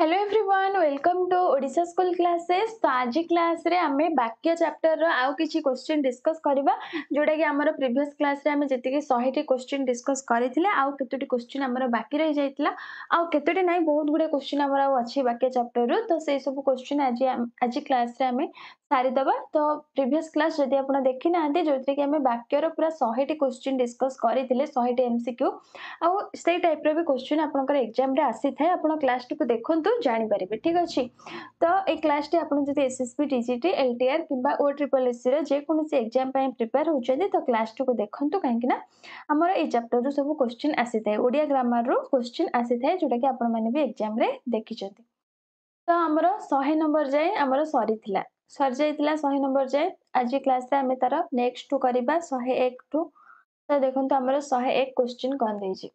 Hello everyone welcome to Odisha school classes. तो आज class रे आमे वाक्य चैप्टर रो आउ किछि क्वेश्चन डिस्कस करबा जोडा कि हमर प्रीवियस क्लास रे आमे जति 100 टी क्वेश्चन डिस्कस करिथिले आउ केतोटी क्वेश्चन हमर बाकी रहि जाइतला आउ केतोटी नै बहुत गुडे क्वेश्चन हमर आउ अछि वाक्य चैप्टर रो। तो से सब क्वेश्चन आज क्लास रे आमे सारी दबा। तो प्रीवियस क्लास जदि आपण देखि नांते जोथि कि आमे वाक्य रो पूरा 100 टी क्वेश्चन डिस्कस करिथिले 100 टी एमसीक्यू आउ से टाइप रो भी क्वेश्चन आपनकर एग्जाम रे आसी थाए। आपण क्लास टी को देखंतु जानि परिबे ठीक अछि। तो ए क्लास टी आपण जदि एसएसबी टीजीटी एलटीआर किबा ओ ट्रिपल एससी रो जे कोनोसी एग्जाम पय प्रिपेयर होचेदी तो क्लास टी को देखंतु काहेकि ना हमर ए चैप्टर रो सब क्वेश्चन आसी थाए ओडिया ग्रामर रो क्वेश्चन आसी थाए जोटा कि आपण माने भी एग्जाम रे देखिचथि। तो हमर 100 नंबर जाय हमर सरीथिला सर जायतिला 100 नंबर जाय आज क्लास रे हमें तार नेक्स्ट टू करबा 101 टू। तो देखंतु हमर 101 क्वेश्चन कोन देछि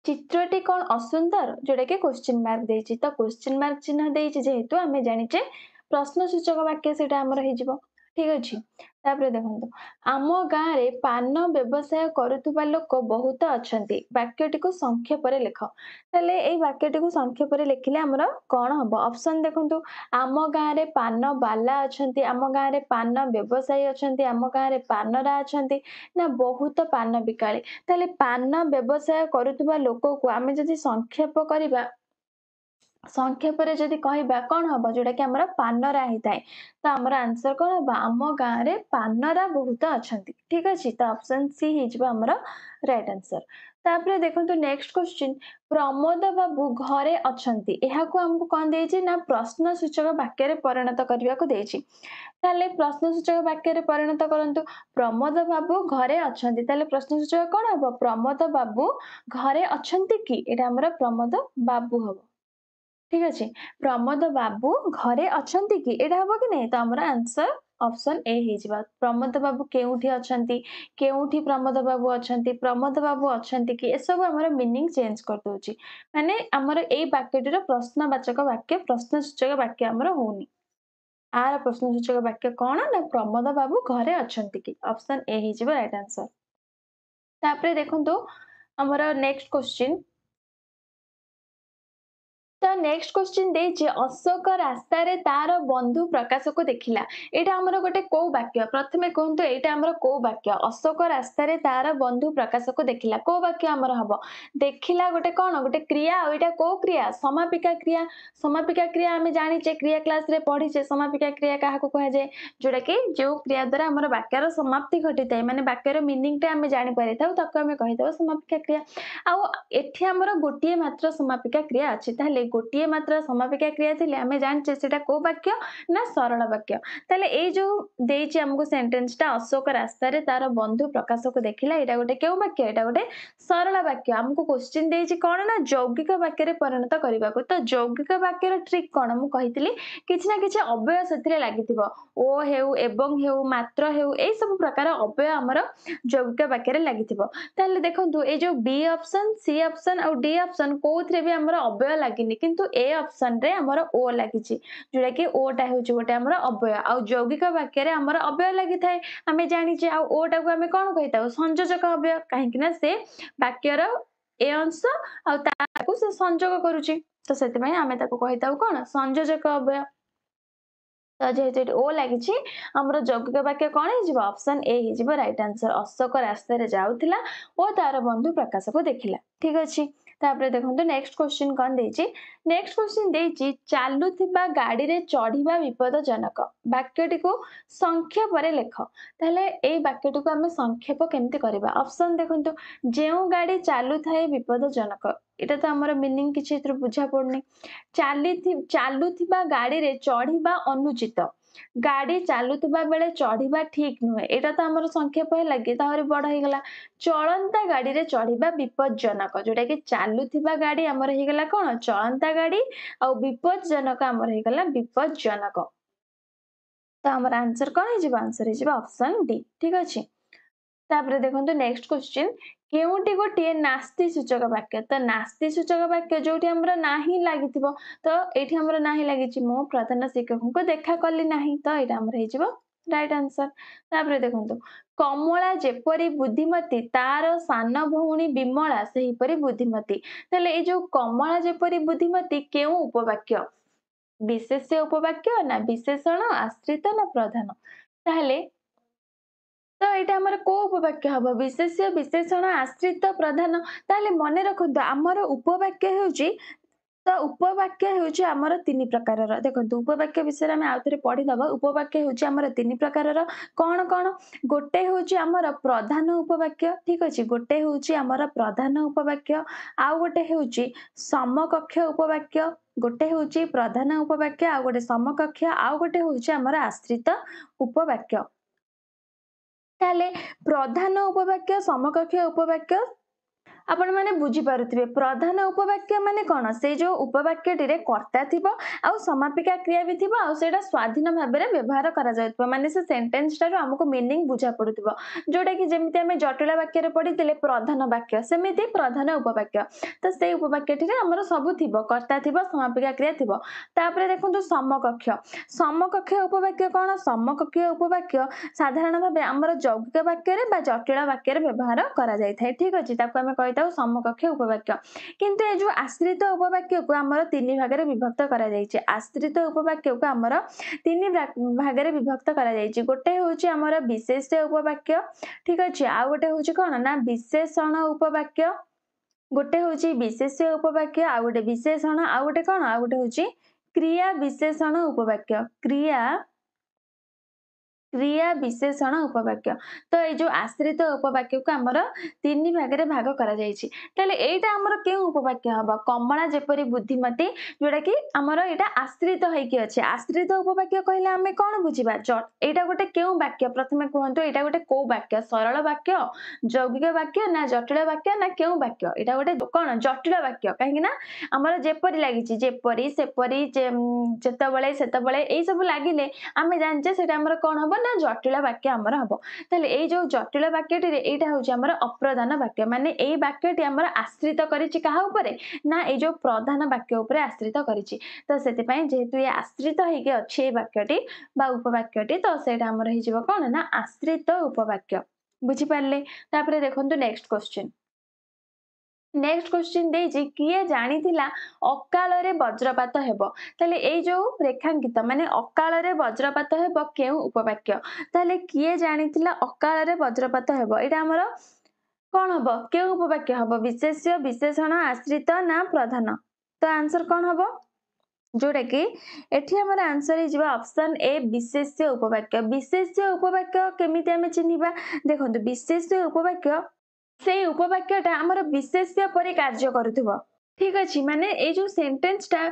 चित्रटी कौन असुंदर जोटा कि क्वेश्चन मार्क देछि। तो क्वेश्चन मार्क चिन्ह देछि जेहेतु आमे जानिचे प्रश्नसूचक वाक्य सेटा हमर हे जिवो ठीक अछि। तापरे देखंतु आम गाँ रे पान व्यवसाय करुथुबा लोक बहुत अछंती वाक्यटी को संक्षेप रे लेख। तले एई वाक्यटी को संक्षेप रे लेखिले हमर कोन हबो ऑप्शन देखंतु आम गाँ रे पान बाला अछंती आम गाँ रे पान व्यवसायी अछंती आम गाँ रे पानरा अछंती ना बहुत पान बिकाली। ताले पान व्यवसाय करुथुबा लोक को आमे जदि संक्षेप करिबा संक्षेप रे जदि कहिबा कोन हबो जोटा कि हमर पानरा हिताय। तो हमर आंसर कोन हबो आम गाँ रे पानरा बहुत अछंती ठीक अछि। तो ऑप्शन सी हि जिवो हमर राइट आंसर। तापरे देखंतु नेक्स्ट क्वेश्चन प्रमोद बाबू घरे अछंती एहा को हमको कोन देछि ना प्रश्नसूचक वाक्य रे परिणत करिवा को देछि। ताले प्रश्नसूचक वाक्य रे परिणत करंतु प्रमोद बाबू घरे अछंती ताले प्रश्नसूचक कोन हबो प्रमोद बाबू घरे अछंती कि एटा हमर प्रमोद बाबू हबो ठीक अछि। प्रमोद बाबू घरे अछंती कि एटा हबो कि नै तो हमर आंसर ऑप्शन ए हि जिवो प्रमोद बाबू केउठी अछंती केउठी प्रमोद बाबू अछंती प्रमोद बाबू अछंती कि ए सब हमर मीनिंग चेंज कर दोछि माने हमर ए वाक्यटिर प्रश्नवाचक वाक्य प्रश्नसूचक वाक्य हमर होउनी। आर प्रश्नसूचक वाक्य कोन ना प्रमोद बाबू घरे अछंती कि ऑप्शन ए हि जिवो राइट आंसर। तापरे देखंतु हमर नेक्स्ट क्वेश्चन तो नेक्स्ट क्वेश्चन देछि अशोक रास्ता रे तार बंधु प्रकाश को देखिला एटा हमर गोटे को वाक्य प्रथमे कहंतु एटा हमर को वाक्य अशोक रास्ता रे तार बंधु प्रकाश को देखिला को वाक्य हमर हबो देखिला गोटे कोन गोटे क्रिया और एटा को क्रिया समापिका क्रिया हमें जानिचे क्रिया क्लास रे पढिचे समापिका क्रिया काहा को कहा जाय जोटा कि जो क्रिया द्वारा हमर वाक्यर समाप्ति घटितै माने वाक्यर मीनिंग टा हमें जानि परिथाउ ताको हमें कहितबो समापिका क्रिया। आ एठी हमर गोटिए मात्र समापिका क्रिया अछि ताले गोटिए मात्र समापिका क्रिया थिले आमे जानचे सेटा को वाक्य ना सरल वाक्य। ताले ए जो देछि हमको सेंटेंस टा अशोक रास्ता रे तार बंधु प्रकाश को देखिला एटा गोटे केउ वाक्य एटा गोटे सरल वाक्य हमको क्वेश्चन देछि कोन ना यौगिक वाक्य रे परिणत करिबा को। तो यौगिक वाक्य रे ट्रिक कोन मु कहितली किछि ना किछि अव्यय सेथिरे लागिथिबो ओ हेउ एवं हेउ मात्र हेउ ए सब प्रकार अव्यय हमर यौगिक वाक्य रे लागिथिबो। ताले देखंतु ए जो बी ऑप्शन सी ऑप्शन और डी ऑप्शन कोथरे भी हमर अव्यय लागिनी किंतु ए ऑप्शन रे हमर ओ लागिछि जोटा कि ओ टा होछि गोटे हमर अव्यय आ यौगिक वाक्य रे हमर अव्यय लागि थाए हमें जानिचे आ ओ टा को हमें कोन कहिताउ संयोजक अव्यय काहे कि ना से वाक्यर ए अंश आ ताको से संयोग करूछि तो सेति पय हमें ताको कहिताउ कोन संयोजक अव्यय। तो जेहेतु ओ लागिछि हमर यौगिक वाक्य कोन हे जिवो ऑप्शन ए हि जिवो राइट आंसर अशोक रास्ता रे जाउथिला ओ तार बंधु प्रकाश को देखिला ठीक अछि। तापरे देखंतु नेक्स्ट क्वेश्चन कोन देछि नेक्स्ट क्वेश्चन देछि चालुथिबा गाड़ी रे चढ़िबा विपदजनक वाक्यटी को संक्षेप रे लेख। ताले ए वाक्यटी को हमें संक्षेप केमति करबा ऑप्शन देखंतु जेउ गाड़ी चालु थाए विपदजनक एटा तो हमर मीनिंग किछि इतर बुझा पड़नी चालुथिबा गाड़ी रे चढ़िबा अनुचित गाड़ी चालुथिबा बेले चढ़िबा ठीक नुहे एटा तो हमर संक्षेप हे लगे ताहरे बड़ हे गला चलंता गाड़ी रे चढ़िबा विपदजनक जोटा कि चालुथिबा गाड़ी हमर हे गला कोन चलंता गाड़ी आ विपदजनक हमर हे गला विपदजनक। तो हमर आंसर कोन हे जिवो आंसर हे जिवो ऑप्शन डी ठीक अछि। तापरे देखंतु नेक्स्ट क्वेश्चन केउटी गोटे नास्ति सूचक वाक्य तो नास्ति सूचक वाक्य जोटी हमर नाही लागिथिबो तो एठी हमर नाही लागिछि मो प्रधान शिक्षक को देखा करली नाही तो एटा हमर हे जिवो राइट आंसर। तापर देखंतु कमला जेपरी बुद्धिमती तार सान भौणी विमला सेहीपरी बुद्धिमती। ताले ए जो कमला जेपरी बुद्धिमती केउ उपवाक्य विशेष्य उपवाक्य ना विशेषण आश्रित ना प्रधान। ताहले तो एटा हमर को उपवाक्य हबो विशेष्य विशेषण आश्रित प्रधान। ताहले मने रखंतु हमर उपवाक्य हेउची तो उपवाक्य हेउची हमर तीन प्रकारर देखंतु उपवाक्य विषय में आउ थरे पढी दबा। उपवाक्य हेउची हमर तीन प्रकारर कोन कोन गोटे हेउची हमर प्रधान उपवाक्य ठीक अछि गोटे हेउची हमर प्रधान उपवाक्य आउ गोटे हेउची समकक्ष उपवाक्य गोटे हेउची प्रधान उपवाक्य आउ गोटे समकक्ष आउ गोटे हेउची हमर आश्रित उपवाक्य। ताले प्रधान उपवाक्य समकक्ष उपवाक्य आपण माने बुझी पारुथिबे प्रधान उपवाक्य माने कोन से जो उपवाक्य टिरे कर्ता थिबो आ समापिका क्रिया भी थिबो आ सेटा स्वाधीन भाबरे व्यवहार करा जायतबो माने से सेंटेंस टारो हमको मीनिंग बुझा पडुथिबो जोटा कि जेमिति हमें जटिल वाक्य रे पढिथिले प्रधान वाक्य सेमिति प्रधान उपवाक्य तो से उपवाक्य टिरे हमर सब थिबो कर्ता थिबो समापिका क्रिया थिबो। तापरे देखंतु समकक्ष समकक्ष उपवाक्य कोन समकक्ष उपवाक्य साधारण भाबे हमर यौगिक वाक्य रे बा जटिल वाक्य रे व्यवहार करा जाय थाए ठीक अछि ताको हमें कहैताउ समकक्ष उपवाक्य। किंतु ए जो आश्रित उपवाक्य को हमर तीन भाग रे विभक्त करा जायछि आश्रित उपवाक्य को हमर तीन भाग रे विभक्त करा जायछि गोटे होछि हमर विशेष्य उपवाक्य ठीक अछि आ गोटे होछि कोन ना विशेषण उपवाक्य गोटे होछि विशेष्य उपवाक्य आ गोटे विशेषण आ गोटे कोन आ गोटे होछि क्रिया विशेषण उपवाक्य क्रिया विशेषण उपवाक्य। तो ये जो आश्रित उपवाक्य को हमर तीन भाग रे भाग करा जायछि ताले एटा हमर के उपवाक्य हबा कमला जेपरी बुद्धिमती जोटा कि हमर एटा आश्रित होइकी अछि आश्रित उपवाक्य कहले हमें कोन बुझिबा एटा गोटे केउ वाक्य प्रथमे कहंतु एटा गोटे को वाक्य सरल वाक्य यौगिक वाक्य ना जटिल वाक्य ना केउ वाक्य एटा गोटे कोन जटिल वाक्य काहे ना हमर जेपरी लागिछि जेपरी सेपरी जेतबळे सेतबळे एई सब लागिले आमे जानचे सेटा हमर कोन हबो ना जटिल वाक्य हमर हबो। ताले ए जो जटिल वाक्यटी रे एटा होची हमर अप्रधान वाक्य माने एई वाक्यटी हमर आश्रित करिछि काहा उपरे ना ए जो प्रधान वाक्य उपरे आश्रित करिछि तो सेति पई जेहेतु ए आश्रित हेके अछि ए वाक्यटी बा उपवाक्यटी तो सेटा हमर हि जिवो कोन ना आश्रित उपवाक्य बुझि पारले। तापरे देखंतु नेक्स्ट क्वेश्चन नेक्स्ट क्वेश्चन देजी किए जानिथिला अकाल रे वज्रपात हेबो ताले ए जो रेखांकित माने अकाल रे वज्रपात हेबो केउ उपवाक्य ताले किए जानिथिला अकाल रे वज्रपात हेबो एटा हमर कोन हबो केउ उपवाक्य हबो विशेष्य विशेषण आश्रित ना प्रधान तो आंसर कोन हबो जोटा कि एठी हमर आंसर हिजबा ऑप्शन ए विशेष्य उपवाक्य केमिति हमें चिन्हिबा देखंतु विशेष्य उपवाक्य से उपवाक्यटा हमर विशेष्य परि कार्य करूथबो ठीक अछि माने ए जो सेंटेंस टा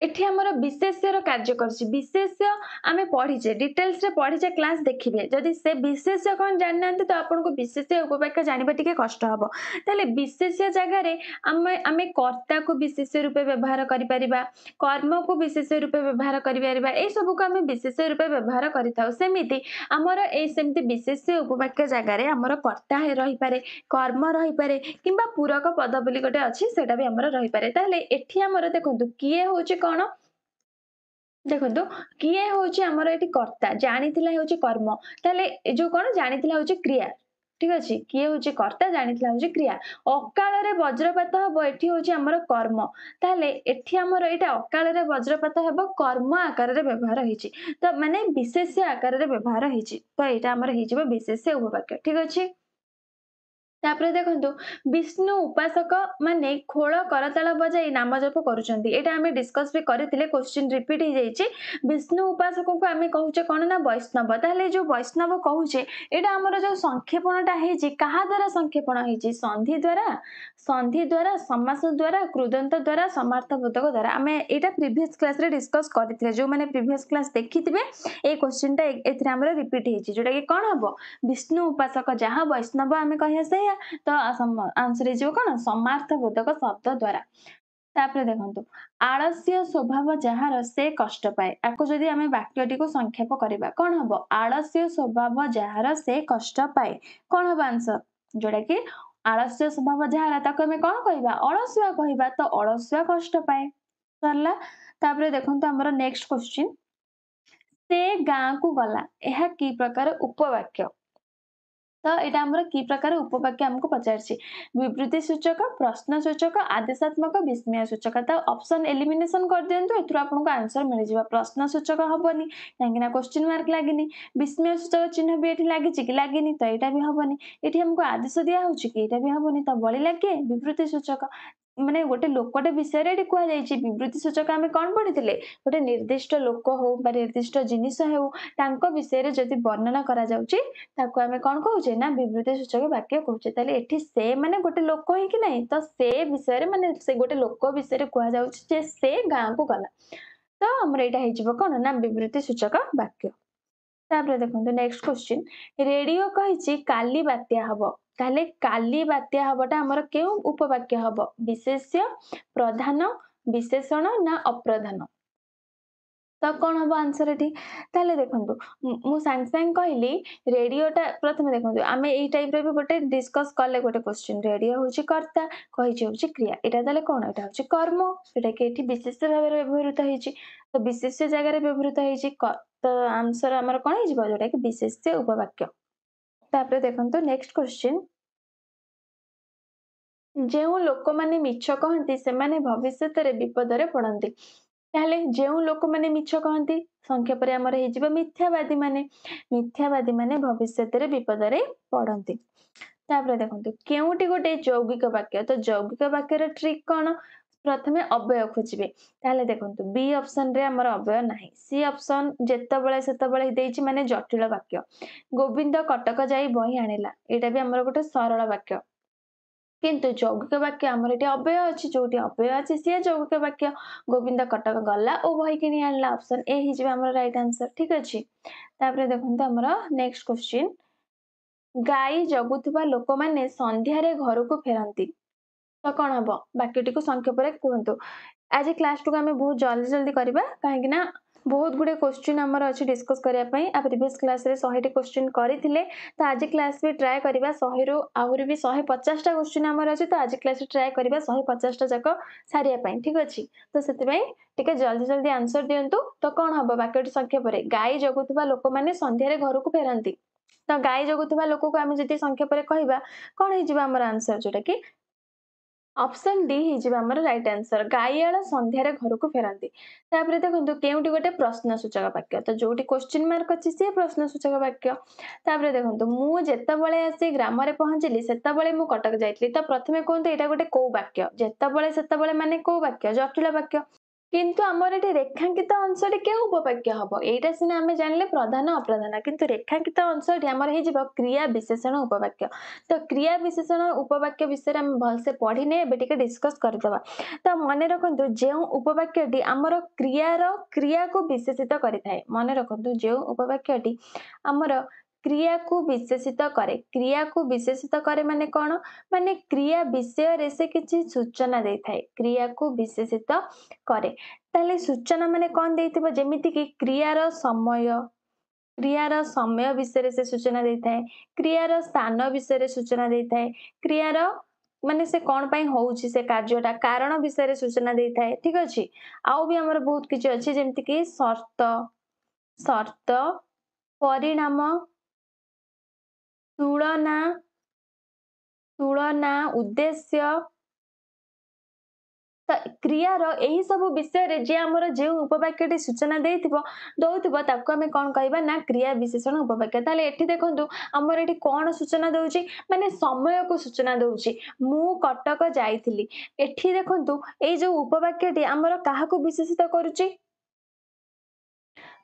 एठी हमर विशेष्यर कार्य करछि विशेष्य आमे पढिचे डिटेल्स रे पढिचे क्लास देखिबे जदि से विशेष्य कोन जाननांते तो आपन को विशेष्य उपवाक्य जानिबा टिके कष्ट हबो ताले विशेष्य जगह रे आमे कर्ता को विशेष्य रूपे व्यवहार करि परिबा कर्म को विशेष्य रूपे व्यवहार करि परिबा ए सब को आमे विशेष्य रूपे व्यवहार करिताउ सेमिति हमर ए सेमिति विशेष्य उपवाक्य जगह रे हमर कर्ता हे रहि पारे कर्म रहि पारे किंबा पूरक पद बोली गोटे अछि सेटा भी हमर रहि पारे ताले एठी हमर देखंतु किए होछि कोन देखंतु किए होछि हमर एठी कर्ता जानिथिला होछि कर्म ताले ए जो कोन जानिथिला होछि क्रिया ठीक अछि किए होछि कर्ता जानिथिला होछि क्रिया अकाल रे वज्रपात हबो एठी होछि हमर कर्म ताले एठी हमर एटा अकाल रे वज्रपात हबो कर्म आकार रे व्यवहार हिछि तो माने विशेष्य आकार रे व्यवहार हिछि तो एटा हमर हिजिबो विशेष्य उपवाक्य ठीक अछि। तापरे देखंतु विष्णु उपासक माने खोल करताल बजाई नाम जप करूछंती एटा हमें डिस्कस भी करथिले क्वेश्चन रिपीट ही जाईची विष्णु उपासक को हमें कहूचे कोन ना वैष्णव ताले जो वैष्णव कहूचे एटा हमर जो संक्षेपणटा हेची कहा द्वारा संक्षेपण हेची संधि द्वारा समास द्वारा कृदंत द्वारा समार्थबोधक द्वारा हमें एटा प्रीवियस क्लास रे डिस्कस करथिले जो माने प्रीवियस क्लास देखिथिबे ए क्वेश्चनटा एथरे हमर रिपीट हेची जोटा कि कोन हबो विष्णु उपासक जहां वैष्णव हमें कहिया से तो आंसर जो कोन समार्थबोधक शब्द द्वारा। तापरे देखंतु आलस्य स्वभाव जहार से कष्ट पाए आको जदि हमें वाक्यटी को संक्षेप करबा कोन हबो आलस्य स्वभाव जहार से कष्ट पाए कोन हबो आंसर जोटा कि आलस्य स्वभाव जहार ताको हमें कोन कहबा अलसुआ कहबा तो अलसुआ कष्ट पाए सरला। तापरे देखंतु हमर नेक्स्ट क्वेश्चन से गाँ को गला यह कि प्रकार उपवाक्य तो यहाँ आमर कि प्रकार उपवाक्य आमको पचार विवृत्ति सूचक प्रश्न सूचक आदेशात्मक विस्मय सूचक तो ऑप्शन एलिमिनेशन कर दिंतु एथुर आपको आंसर मिल जाए प्रश्न सूचक हेनी कहीं क्वेश्चन मार्क लगे विस्मय सूचक चिन्ह भी ये लगी कि लगे तो यहाँ भी हेनी ये आमको आदेश दिया कि यहाँ भी हेनी तो बड़ी लगे विवृत्ति सूचक माने गोटे लोकटे विषय ये कहुई विवृत्ति सूचक आम कौन पढ़ी गोटे निर्दिष्ट लोक हो निर्दिष्ट जिनिस हो विषय जदि वर्णना करा जाउची ताको आमे कौन कहूचे ना विवृत्ति सूचक वाक्य कहूचे ताले एठी से माने गोटे लोक ही कि नहीं तो से विषय रे माने से गोटे लोक विषय रे कहा जाउची जे से गाँ को गला तो हमर एटा हे जिवो कोन ना विवृत्ति सूचक वाक्य तापर देखंतु नेक्स्ट क्वेश्चन रेडियो कहिची काली बात्या हबो ताले काली बात्या हबटा हमर केउ उपवाक्य हबो विशेष्य प्रधान विशेषण ना अप्रधान तो कौन हम आंसर ये ताले देखो मु सांग सांग कहली रेडियोटा प्रथम देखो आम यही टाइप भी गोटे डिस्कस कले गोटे क्वेश्चन रेडियो हूँ कर्ता कही हूँ क्रिया यहाँ ताले कौन यहाँ हूँ कर्म जोटा कि ये विशेष भाव में व्यवहृत होती तो विशेष जगह व्यवहृत होती तो आंसर आमर कौन हो जोटा कि विशेष उपवाक्य तापर देखो नेक्स्ट क्वेश्चन जो लोक मैंने मिछ कहती से भविष्य विपद पड़ती ताले जो लोक मैंने मिछ कहती संक्षेप आमर हो मिथ्यावादी माने भविष्य विपद पड़ती तापर देखो केउटी गोटे यौगिक वाक्य तो यौगिक वाक्यर ट्रिक कौन प्रथमे अव्यय खोजे ताले देखो बी ऑप्शन रे आमर अव्यय नाही सी ऑप्शन जेतबेले सेतबेले देइछि माने जटिल वाक्य गोविंद कटक जाई बही आनिला एटा भी आमर गोटे सरल वाक्य किंतु यौगिक वाक्य आमर ये अव्यय अच्छी जो अव्यय अच्छी सी यौगिक वाक्य गोविंद कटक गला और बही कि आनला ऑप्शन ए ही राइट आंसर ठीक अच्छे देखो आमर नेक्स्ट क्वेश्चन गाई जगुवा लोक मैंने संध्यारे घर को फेरती तो कौन हम वाक्यटी को संक्षेप कहतु आज क्लास टू आम बहुत जल्दी जल्दी करवा कहीं बहुत गुड़े क्वेश्चन आमर अच्छी डिस्कस करने प्रीवियस क्लास रे 100 क्वेश्चन करते तो आज क्लास भी ट्राए करवा 100 रु आहरी भी 150टा क्वेश्चन आमर अच्छे तो आज क्लास ट्राए करवा 150टा जाक सारिया ठीक अच्छे तो से जल्दी जल्दी आंसर दिंतु तो कौन हम वाक्यटी संक्षेप गाई जगुवा लोक मैंने संध्यारे घर को फेरती तो गाई जगुवा लोक को आम जी संक्षेप कहवा कौन हो आंसर जोटा कि ऑप्शन डी हमर राइट आंसर गाईआल संध्यारे घर को फेरती देखो केउटी गोटे प्रश्न सूचक वाक्य तो जो क्वेश्चन मार्क अच्छी सी प्रश्न सूचक वाक्य देखो मु जेतबेले आसी ग्राम रे पहुंचली सेतबेले मु कटक जाइतली तो प्रथमे कहते एटा गोटे को वाक्य जेतबेले सेतबेले माने को वाक्य जटिल वाक्य किंतु आमर ये रेखांकित अंशटी के उपवाक्य हम यहाँ सीना आम जानले प्रधान अप्रधान किंतु रेखांकित अंशटी आमर हो क्रिया विशेषण उपवाक्य तो क्रिया विशेषण उपवाक्य विषय में भलसे पढ़ीने एवं डिस्कस करदे तो मन रखु जो उपवाक्यटी आमर क्रिया को विशेषित करें मन रखु जो उपवाक्यटी आमर क्रिया को विशेषित करे क्रिया को विशेषित करे माने कौन माने क्रिया विषय रे से किसी सूचना दे थाए क्रिया को विशेषित करे ताले सूचना माने कौन देइथिबो जेमिति कि क्रियार समय विषय से सूचना दे थाए क्रियार स्थान विषय सूचना दे थाए क्रियार माने से कौन पाई होउछि से कार्यटा कारण विषय सूचना दे थाए ठीक अछि आउ भी हमर बहुत किछि अछि जेमिति कि शर्त परिणाम तुलना उद्देश्य तो क्रियार यही सब विषय रे जे हमर जे उपवाक्यटी सूचना दौथिबो ताको आमे कोन कहबा ना क्रिया विशेषण उपवाक्य ताले एठी देखंतु हमर एठी कोन सूचना दउची माने समय को सूचना दउची मु कटक जाइथिली एठी देखंतु ए जो उपवाक्यटी हमर काहा को विशेषित करूची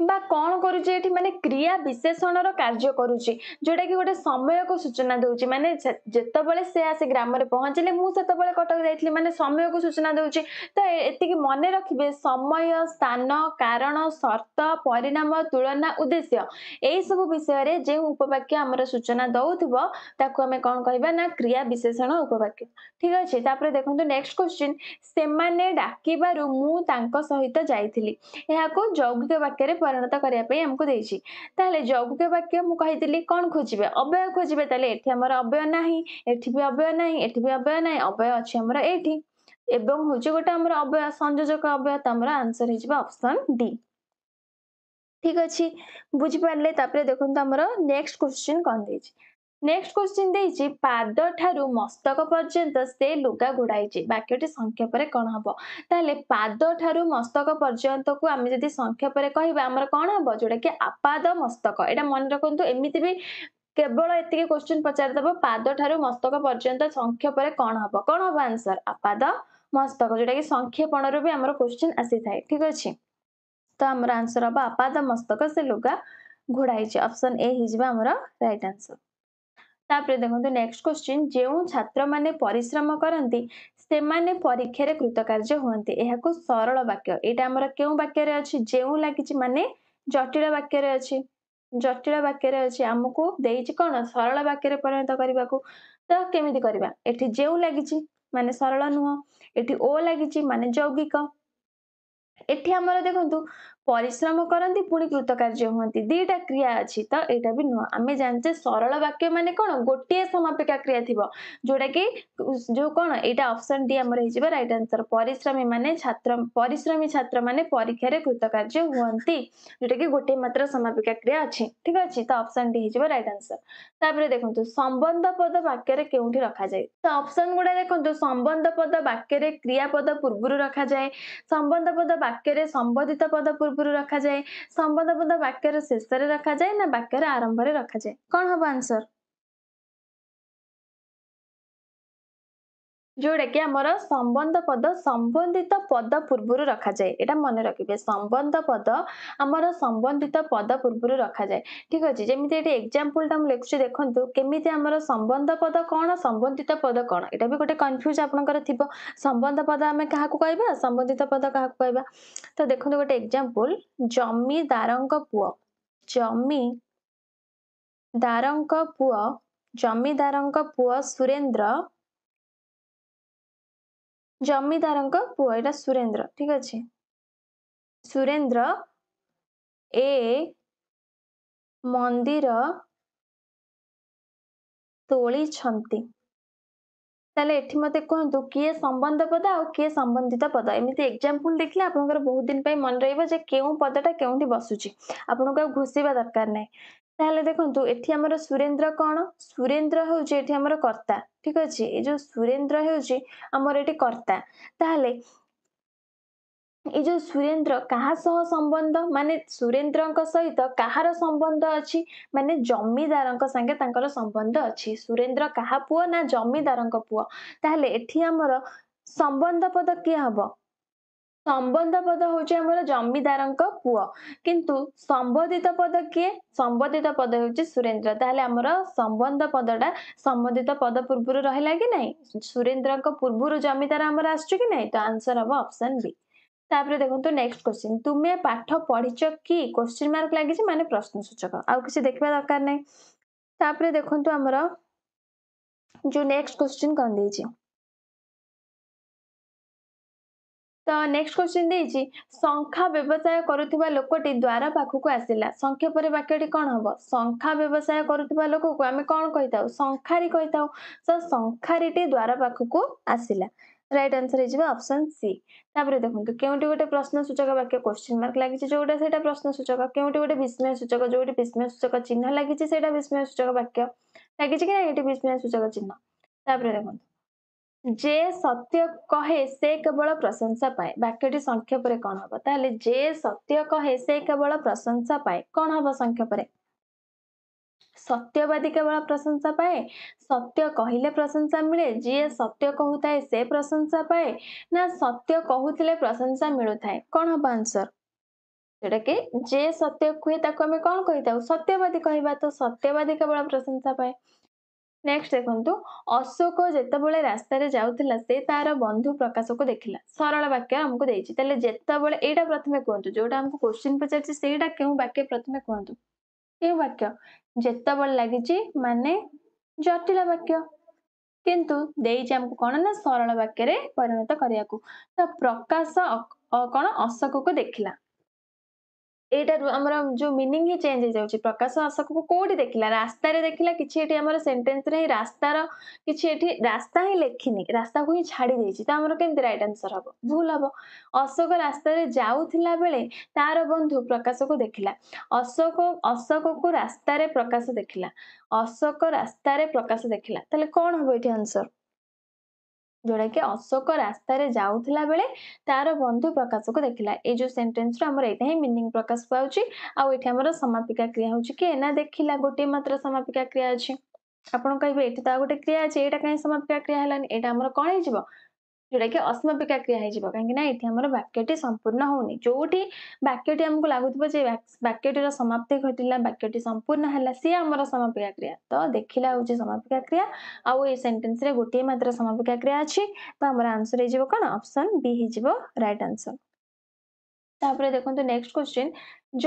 बा कौन करुचे एठी माने क्रिया विशेषण रो कार्य करुची जोटा कि गोटे समय को सूचना दउची माने जेतबेले से आसे ग्राम रे पहुंचले मु सेतबेले कटक जाइतली माने समय को सूचना दउची तो एतिकी मने रखिबे समय स्थान कारण शर्त परिणाम तुलना उद्देश्य एई सब विषय रे जे उपवाक्य हमर सूचना दउथबो ताको हमें कोन कहबा ना क्रिया विशेषण उपवाक्य ठीक अछि तापर देखंतु नेक्स्ट क्वेश्चन से माने डाकिबारु मु तांको सहित जाइथिली एहा को यौगिक वाक्य रे परिणत करिया पे हमको देछि ताले यौगिक वाक्य मु कहितली कोन खोजिबे अव्यय खोजिबे ताले एठी हमर अव्यय नाही एठी भी अव्यय नाही एठी भी अव्यय नाही अव्यय अछि हमर एठी एवं होचे गोटे हमर अव्यय संयोजक अव्यय त हमर आंसर हिजबा ऑप्शन डी ठीक अच्छे बुझी पारे देखो आमर नेक्स्ट क्वेश्चन कौन दे नेक्स्ट क्वेश्चन देछि पाद ठारू मस्तक पर्यंत से लुगा घोड़ाई वाक्यटी संक्षेप कौन हम ताले पाद ठारू मस्तक पर्यंत को आम जदि संक्षेप कहवा आमर कौन हम जोटा कि आपाद मस्तक यहाँ मन रखु एमती भी केवल एति क्वेश्चन पचारिदेव पाद ठारू मस्तक पर्यंत संक्षेप कौन हम आंसर आपाद मस्तक जोटा कि संक्षेपण भी आमर क्वेश्चन आसी थाए ठीक अच्छे तो आमर आंसर हम आपाद मस्तक से लुगा घोड़ाई ऑप्शन ए आमर राइट आंसर तापर देखो नेक्स्ट क्वेश्चन जो छात्र माने परिश्रम करती से माने परीक्षा रे कृतकार्य हुअन्ति एहाको सरल वाक्य एटा हमर केउ वाक्य रे अछि जेउ लागिछि माने जटिल वाक्य रे अछि जटिल वाक्य रे अछि हमको देइछि कोन सरल वाक्य रे परिणत करबाकू तो केमिति करबा एठी जेउ लागिछि माने सरल नुह एठी ओ लागिछि माने यौगिक एठी हमर देखंतु परिश्रम करती पुणी कृतकार्य हुअन्ति दीटा क्रिया अच्छी तो यहाँ भी नुह आम जानते सरल वाक्य माने कौन गोटे समापिका क्रिया थी जोटा कि जो कौन यहाँ ऑप्शन डी आमर हो राइट आंसर परिश्रमी माने छात्र परिश्रमी छात्र माने परीक्षा रे कृतकार्य हुअन्ति जोटा कि गोटे मात्र समापिका क्रिया अच्छी ठीक अच्छे तो ऑप्शन डी हो राइट आंसर तापर देखो संबंध पद वाक्य केउठी रखा जाए तो ऑप्शन गुड़ा देखो संबंध पद वाक्य क्रियापद पूर्व रखा जाए संबंध पद वाक्य संबोधित पद पूर्व रखा जाए संबंध पद वाक्य शेष रखा जाए ना वाक्य आरंभ रखा जाए कौन हम आंसर जोड़ा कि आमर संबंध पद संबंधित पद पूर्व रखा जाए यहाँ मन रखिए संबंध पद आमर संबंधित पद पूर्व रखा जाए ठीक अच्छे जमी ये एग्जाम्पल टा लिखुची देखो केमी आमर संबंध पद कौन संबंधित पद कौन यहाँ भी गोटे कन्फ्यूज आपंकर थी संबंध पद आम क्या कहवा संबंधित पद क्या कहवा तो देखो गोटे एग्जाम्पल जमीदार पुओ जमीदार पुओ जमीदार पुओ सुरेंद्र जमीदार पुओ यहाँ सुरेंद्र ठीक अच्छे सुरेंद्र ए मंदिर तोली ताले एठी मते कहतु किए संबंध पद आ किए संबंधित पद एमती एग्जाम्पल देखले आपनकर बहुत दिन पे मन रहिबो जे केउ पदटा केउठी बसुची आपनको घोषिबा दरकार नै ताले देखंतु एठी हमर सुरेंद्र कोन सुरेंद्र होउची एठी हमर कर्ता ठीक अछि ए जो सुरेंद्र होउची हमर एठी कर्ता ताले ए जो सुरेंद्र कहा सह संबंध माने सुरेंद्र सहित कहार संबंध अच्छी माने जमीदार संगे तांकर संबंध अच्छी सुरेंद्र कहा पुओ ना जमीदार पुओ ताहले एठी हमर संबंध पद किए हबो संबंध पद होची हमर जमीदार पुओ किंतु संबोधित पद किए संबोधित पद होची सुरेंद्र ताहले हमर संबंध पदटा संबोधित पद पूर्व रहिला कि नै सुरेंद्र पूर्व जमीदार हमर आछी कि नै तो आंसर हबो ऑप्शन बी तापर देखो नेक्स्ट क्वेश्चन तुम्हें पाठ पढ़ीच कि क्वेश्चन मार्क लगी माने प्रश्न सूचक आउ किसी देखा दरकार नहीं तापर देखो आमर जो नेक्स्ट क्वेश्चन कौन दे तो नेक्स्ट क्वेश्चन देछि संख्या व्यवसाय करुवा लोकटी द्वार पाखक आसिला संक्षेप वाक्यटी कौन हम संख्या व्यवसाय करुवा लोक को आम कौन कही था संखारी कही था तो संखारी द्वार पाखक आसिला राइट आंसर हो ऑप्शन सी तापर देखो केउटी गोटे प्रश्न सूचक वाक्य क्वेश्चन मार्क लगी जोटा से प्रश्न सूचक केउटी गोटे विस्मय सूचक जो विस्मय सूचक चिन्ह लगी विस्मय सूचक वाक्य लगी कि ये विस्मय सूचक चिन्ह तापर देखो जे सत्य कहे से केवल प्रशंसा पाए वाक्यटी संक्षेप कौन हम ताले जे सत्य कहे से केवल प्रशंसा पाए कौन हम संक्षेप सत्यवादी केवल प्रशंसा पाए सत्य कहले प्रशंसा मिले जी सत्य कहूए से प्रशंसा पाए ना सत्य कहूले प्रशंसा मिलू थाए कौन हम आंसर जोटा कि जे सत्य कहे ताको आम कौन कही था सत्यवादी कहवा तो सत्यवादी केवल प्रशंसा पाए नेक्स्ट देखो अशोक जितेबाला रास्तार जाऊला से तार बंधु प्रकाश को देखला सरल वाक्य आमको देते जितेबाला यहाँ प्रथम कहतु जोटा आमको क्वेश्चन पचार क्यों वाक्य प्रथम कहतु क्यों वाक्य जितेबाला लगी माने जटिल वाक्य किंतु देइछि हमको कौन ना सरल वाक्य परिणत करने को तो प्रकाश कौन अशोक को देखला एटा हमर जो मीनिंग ही चेंज हो जाउची प्रकाश अशोक को कोठी देखिला रास्ता रे देखिला किछि एठी हमर सेंटेंस रे रास्ता रो किछि एठी रास्ता ही लेखिनी रास्ता को ही छाडी देछि त हमर केमति राइट आंसर हबो भूल हबो अशोक रास्ता रे जाउथिला बेले तार बंधु प्रकाश को देखिला अशोक अशोक को रास्ता रे प्रकाश देखिला अशोक रास्ता रे प्रकाश देखिला तले कोन हबो एठी आंसर जोड़ा कि अशोक रास्ता रे जाउथिला बेले तार बंधु प्रकाश को देखिला ए जो सेंटेंस रो हमर एटा ही मीनिंग प्रकाश पाउची आ एठी हमर समापिका क्रिया होची कि एना देखिला गोटे मात्र समापिका क्रिया अछि आपण कहबे एठी ता गोटे क्रिया अछि एटा काई समापिका क्रिया हलानी एटा हमर कोन हे जिवो जोड़ा कि असमापिका क्रिया हे जिवो काहे ना एठी हमर वाक्यटी संपूर्ण होउनी जोठी वाक्यटी हमको लागुथबो जे वाक्यटीर समाप्ति घटिला वाक्यटी संपूर्ण हला से हमर समापिका क्रिया तो देखिला होची समापिका क्रिया आ ए सेंटेंस रे गोटे मात्र समापिका क्रिया अछि तो हमर आंसर हे जिवो कोन ऑप्शन बी हे जिवो राइट आंसर तापरे देखंतु नेक्स्ट क्वेश्चन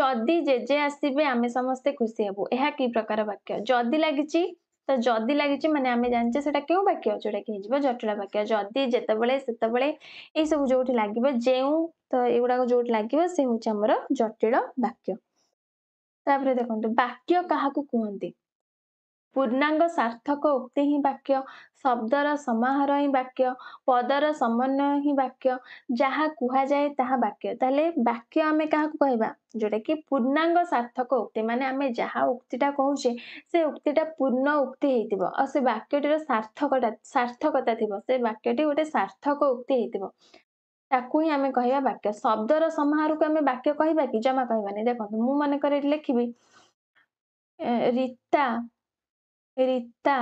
जदी जेजे आसीबे आमे समस्त खुशी हेबो एहा की प्रकार वाक्य जदी लागिची तो जदी लागिची माने आमे जानचे सेटा केउ वाक्य जोडा कि हेजिबो जटिल वाक्य जदी जेतेबेले सेतेबेले ए सब जोठी लागिबो जेउ तो एगुडा को जोठी लागिबो से होची हमर जटिल वाक्य तापरे देखंतु वाक्य काहाकू कुहंती पूर्णांग सार्थक उक्ति ही वाक्य शब्दर समाहार ही वाक्य पदर समन्वय ही वाक्य जहा कुहा जाए ताहा वाक्य ताले वाक्य आमे काहाकू कहबा जोटा कि पूर्णांग सार्थक उक्ति माने आमे जहा उक्तिटा कहूचे से उक्तिटा पूर्ण उक्ति हेतिबो आ से वाक्यटीर सार्थकता थिबो से वाक्यटी गोटे सार्थक उक्ति हेतिबो ताकू ही आमे कहबा वाक्य शब्दर समाहार को आमे वाक्य कहबा कि जमा कहबानी देखो मु माने करे लिखिबी रीता रीता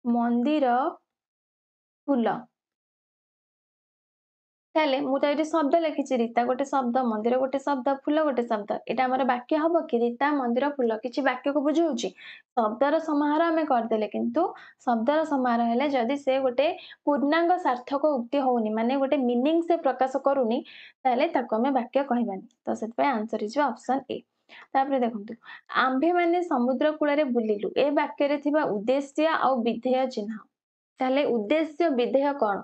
मंदिर फूल ताले मु तो ये शब्द लिखी रीता गोटे शब्द मंदिर गोटे शब्द फूल गोटे शब्द यहाँ आम वाक्य हम कि रीता मंदिर फूल किसी वाक्य को बुझाऊँ शब्दर समाहार आम करदे किंतु शब्दर समाहार है जदि से गोटे पूर्णांग सार्थक उक्ति होनी माने गोटे मीनिंग से प्रकाश करूनी ताले ताको आम वाक्य कहबानी तो से आंसर इज ऑप्शन ए तापरे देखंतु आंभे माने समुद्र कूल बुलिलु ए वाक्य रे थिबा उद्देश्य आ विधेय चिन्ह ताले उद्देश्य विधेय कौन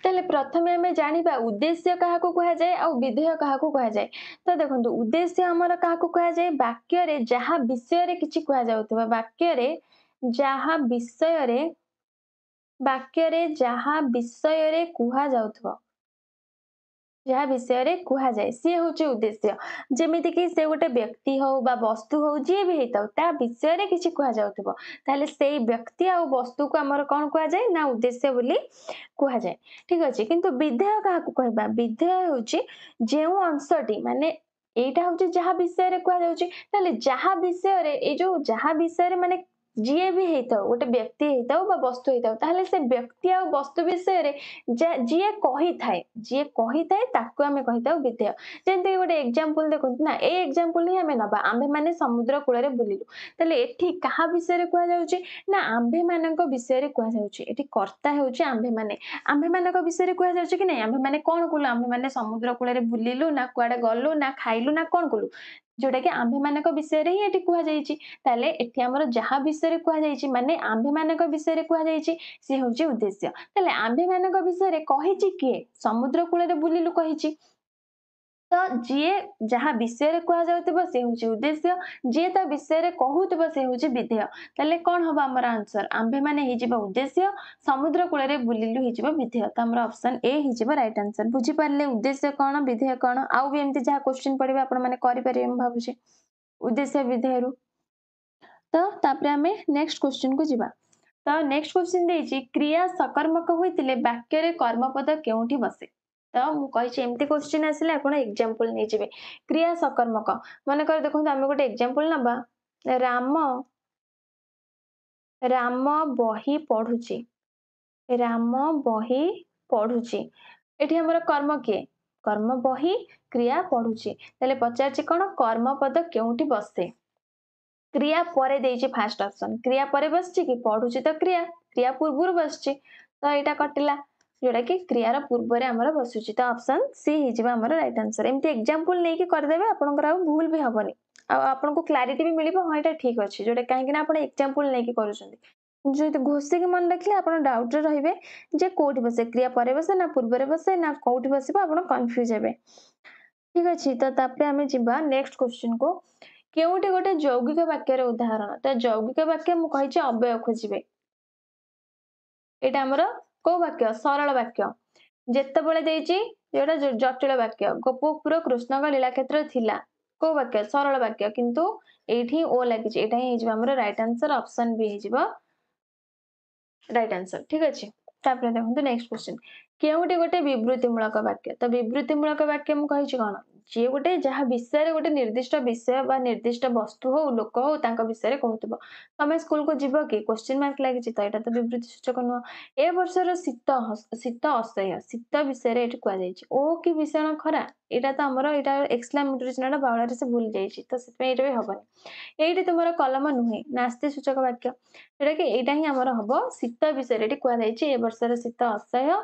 ताले प्रथमे आमे जानिबा उद्देश्य काहाकू कहा जाए आ विधेय काहाकू कहा जाए तो देखंतु उद्देश्य हमर काहाकू कहा जाए वाक्य रे जहा विषय रे किछि कहा जाउतबा वाक्य रे जहा विषय रे कुहा जाउतबा जहा विषय रे कुहा जाए सी होचे उद्देश्य जेमिति कि से गोटे व्यक्ति हो बा वस्तु हो जे भी हेताउ ता विषय रे किछि कुहा जाउतबो ताले सेई व्यक्ति आ वस्तु को हमर कोन कुहा जाए ना उद्देश्य बोली कुहा जाए ठीक अछि किंतु विधेय काहाकू कहबा विधेय होची जेउ अंशटी माने एटा होची जहा विषय रे कुहा जाउची ताले जहा विषय रे ए जो जहा विषय रे माने जीए भी हेताउ गोटे व्यक्ति हेताउ बा वस्तु हेताउ ताले से व्यक्ति आ वस्तु विषय रे जीए कही थाए ताकू आमे कहिताउ विधेय जेंति गोटे एग्जांपल देखंतु ना ए एग्जांपल ही आमे नबा आंभे माने समुद्र कूल रे बुलिलु ताले एठी काहा विषय रे कुहा जाउची ना आंभे मानक विषय रे कुहा जाउची एठी कर्ता हेउची आंभे मानक विषय रे कुहा जाउची कि नै आंभे माने कोन कुलु आंभे माने समुद्र कूल रे बुलिलु ना कुआडे गलु ना खाइलु ना कोन कुलु जोटा कि आंभे मानक विषय रे ही एठी कुहा जाईची ताले एठी हमर जहा विषय रे कुहा जाईची माने आंभे मानक विषय रे कुहा जाईची से होची उद्देश्य ताले आंभे मानक विषय रे कहिची किए समुद्र कूल रे बुलिलु कहिची तो जीए जहा विषय रे कुहा जाउतबो से होची उद्देश्य जे ता विषय रे कहउतबो से होची विधेय ताले कोन हबा हमर आंसर आंभे माने हि जिवो उद्देश्य समुद्र कूल रे बुलिलु हि जिवो विधेय त हमर ऑप्शन ए हि जिवो राइट आंसर बुझी पारले उद्देश्य कोन विधेय कोन आउ भी एमती जहा क्वेश्चन पढिबे आपण माने करि परिबे हम भाबुची उद्देश्य विधेय रु तो तापरे हमें नेक्स्ट क्वेश्चन को जिबा तो नेक्स्ट क्वेश्चन देइची क्रिया सकर्मक होइतिले वाक्य रे कर्मपद केउठी बसे तो मु कहिछि एमती क्वेश्चन आसिले आपण एग्जांपल नै जिवे क्रिया सकर्मक माने कर देखंतु हम गोटे एग्जांपल नबा राम राम बही पढुची राम बही पढुची एठी हमर कर्म के कर्म बही क्रिया पढुची तले पचारची कोन कर्मपद केउठी बसे क्रिया परे देइछि फास्ट ऑप्शन क्रिया परे बसछि कि पढुची तो क्रिया क्रिया पूर्वरु बसछि तो एटा कटिला जोटा कि क्रियार पूर्व रे हमर बसुछि तो ऑप्शन सी हि जिबा हमर राइट आंसर एमती एग्जांपल नै कि कर देबे आपनकर आ भूल भी हबनी आ आपन को क्लैरिटी भी मिलिबो हां एटा ठीक अछि जोटा काहे कि ना आपण एग्जांपल नै कि करूछन्ती जो घोषी के मन रखले आपण डाउट रे रहिबे जे कोठी बसे क्रिया परे बसे ना पूर्व रे बसे ना कोठी बसिबो आपण कंफ्यूज हेबे ठीक अच्छे तो तापर आम जा नेक्स्ट क्वेश्चन को केउटी गोटे यौगिक वाक्यर उदाहरण तो यौगिक वाक्य मुझे अव्यय खोजे यहाँ आमर को वाक्य सरल वाक्य जितेबले जोटा जटिल वाक्य गोपपुर कृष्ण लीला क्षेत्र थिला को वाक्य सरल वाक्य किंतु एठी ओ लगी यहाँ राइट आंसर ऑप्शन बी हो राइट आंसर ठीक अच्छे देखो नेक्स्ट क्वेश्चन केउटी गोटे विवृत्तिमूलक वाक्य तो विवृत्तिमूलक वाक्य मुझे कौन जी गोटे जहाँ विषय गोटे निर्दिष्ट विषय बा निर्दिष्ट वस्तु हो लोक हो विषय कहूब तुम स्कूल को जीव कि क्वेश्चन मार्क लगी तो यहाँ तो विवृत्ति सूचक नुह ए वर्षर शीत शीत असह्य शीत विषय ये कहुई ओ कि भीषण खरा यहाँ तो आमर यहाँ एक्सक्लेमेटरी चिन्हटा बावल से भूल जाइए तो ये भी हेनी ये तुम कलम नुहे नास्ति सूचक वाक्य जोटा कि यहाँ ही आमर हम शीत विषय ये कहुई ए वर्षर शीत असह्य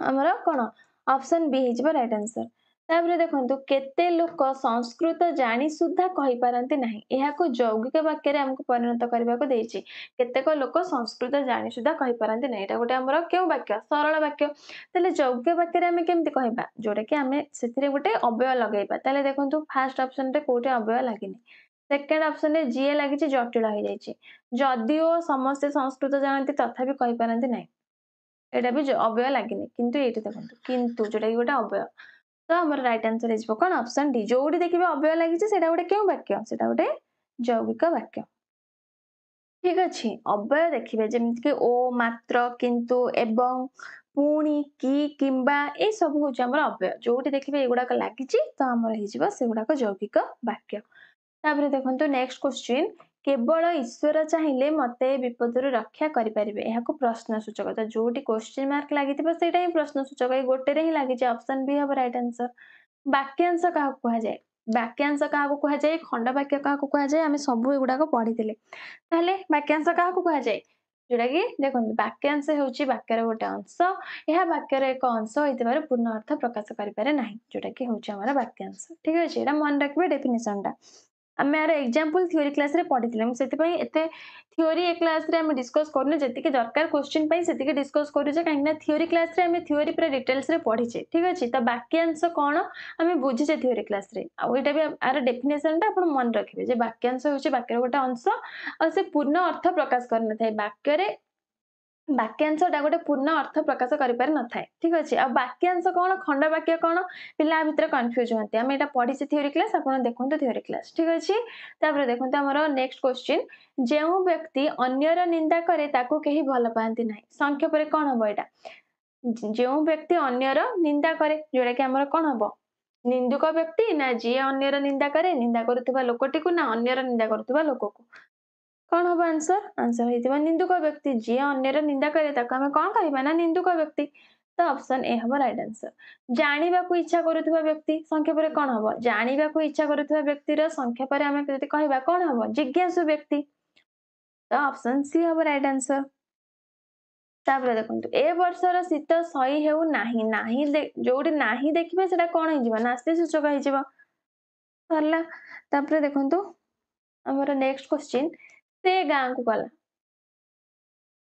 आमर कौन ऑप्शन बी हो राइट आंसर तापर देखो केते लोक संस्कृत जानी सुधा कहि पारंती नाही एहाको यौगिक वाक्य आमको परिणत करने को देछि केतेक लोक संस्कृत जानी सुधा कहि पारंती नाही एटा गोटे हमर केउ वाक्य सरल वाक्य तले यौगिक वाक्य आमे केमति कहबा जोटा कि आमे सेथिरे गोटे अव्यय लगाइबा तले देखंतु फर्स्ट ऑप्शन रे कोटे अव्यय लागिनी सेकेंड ऑप्शन रे जीए लागिछि जटिल हो जाइछि जदिओ समस्त संस्कृत जानती तथापि कहि पारंती नाही एटा भी अव्यय लागिनी किंतु एठी देखंतु किंतु जोटा कि गोटे अव्यय तो आम राइट आंसर हो कौन ऑप्शन डी जो देखिए अव्यय लगी गोटे क्यों वाक्य से गोटे यौगिक वाक्य ठीक अच्छे अव्यय देखिए जमीक ओ मात्र किंतु एवं पुणी कि किंबा ए सब हूँ आम अव्यय जो देखिए युवाक लगी तो आम से गुड़ाक यौगिक वाक्य तापर देखो नेक्स्ट क्वेश्चन केवल ईश्वर चाहिए मते विपदर रक्षा करें प्रश्न सूचक तो जो क्वेश्चन मार्क लगी ही प्रश्न सूचक ये गोटे ही लगी ऑप्शन बी हम राइट आंसर वाक्यांश क्या कहुए वाक्यांश क्या कहुए खंड वाक्य क्या कहुए आम सब युवाक पढ़ी वाक्यांश क्या कहुए जोटा कि देखो वाक्यांश हूँ वाक्यर गोटे अंश यह वाक्यर एक अंश हो पूर्ण अर्थ प्रकाश करें ना जोटा कि हूँ वाक्यांश ठीक अच्छे यहाँ मन रखिए डेफिनेशन टा आम यार एग्जांपल थ्योरी क्लास रे पढ़ी मुझे एते थ्योरी ए क्लास रे आमे डिस्कस करने जी दरकार क्वेश्चन से डिस्कस करूचे कहीं थ्योरी क्लास रे आमे थ्योरी पूरा डिटेल्स रे पढ़ीचे ठीक अच्छे तो वाक्यांश कौन आमे बुझीचे थ्योरी क्लास रे आईटा भी यार डेफिनेशन टा अपन मन रखिए वाक्यांश हूँ वाक्यर गोटे अंश और से पूर्ण अर्थ प्रकाश करना वाक्य वाक्यांशटा गोटे पूर्ण अर्थ प्रकाश करें न था ठीक अच्छे आ वाक्यांश कौन खंड वाक्य कौन पिला भितर कन्फ्यूज होती आम यहाँ पढ़ी थ्योरी क्लास आप देखो थ्योरी क्लास ठीक अच्छे तापर देखो आमर नेक्स्ट क्वेश्चन जो व्यक्ति अन्यर निंदा करे ताको कहीं भल पाती ना संक्षेप कौन हम यहाँ जो व्यक्ति अन्यर निंदा करे जोटा कि आमर कौन हम निंदुक व्यक्ति ना जी अन्यर निंदा करे निंदा करुवा लोकटी को ना अन्यर निंदा करुवा लोक को कौन हम आंसर आंसर होता निंदुक व्यक्ति जी अन्यर निंदा करे आम कौन कहवा ना निंदुक व्यक्ति तो ऑप्शन ए हम राइट आंसर जानिबा को इच्छा करुवा व्यक्ति संक्षेप कौन हम जानिबा को इच्छा करुवा व्यक्तिर संक्षेप आम कहवा कौन हम जिज्ञासु व्यक्ति तो ऑप्शन सी हम राइट आंसर तापर देखो ए वर्षर शीत सही हो नाही जो नाही देखिए से कौन हो नास्ति सूचक हो सरला तापर देखो आमर नेक्स्ट क्वेश्चन से गाँ को गला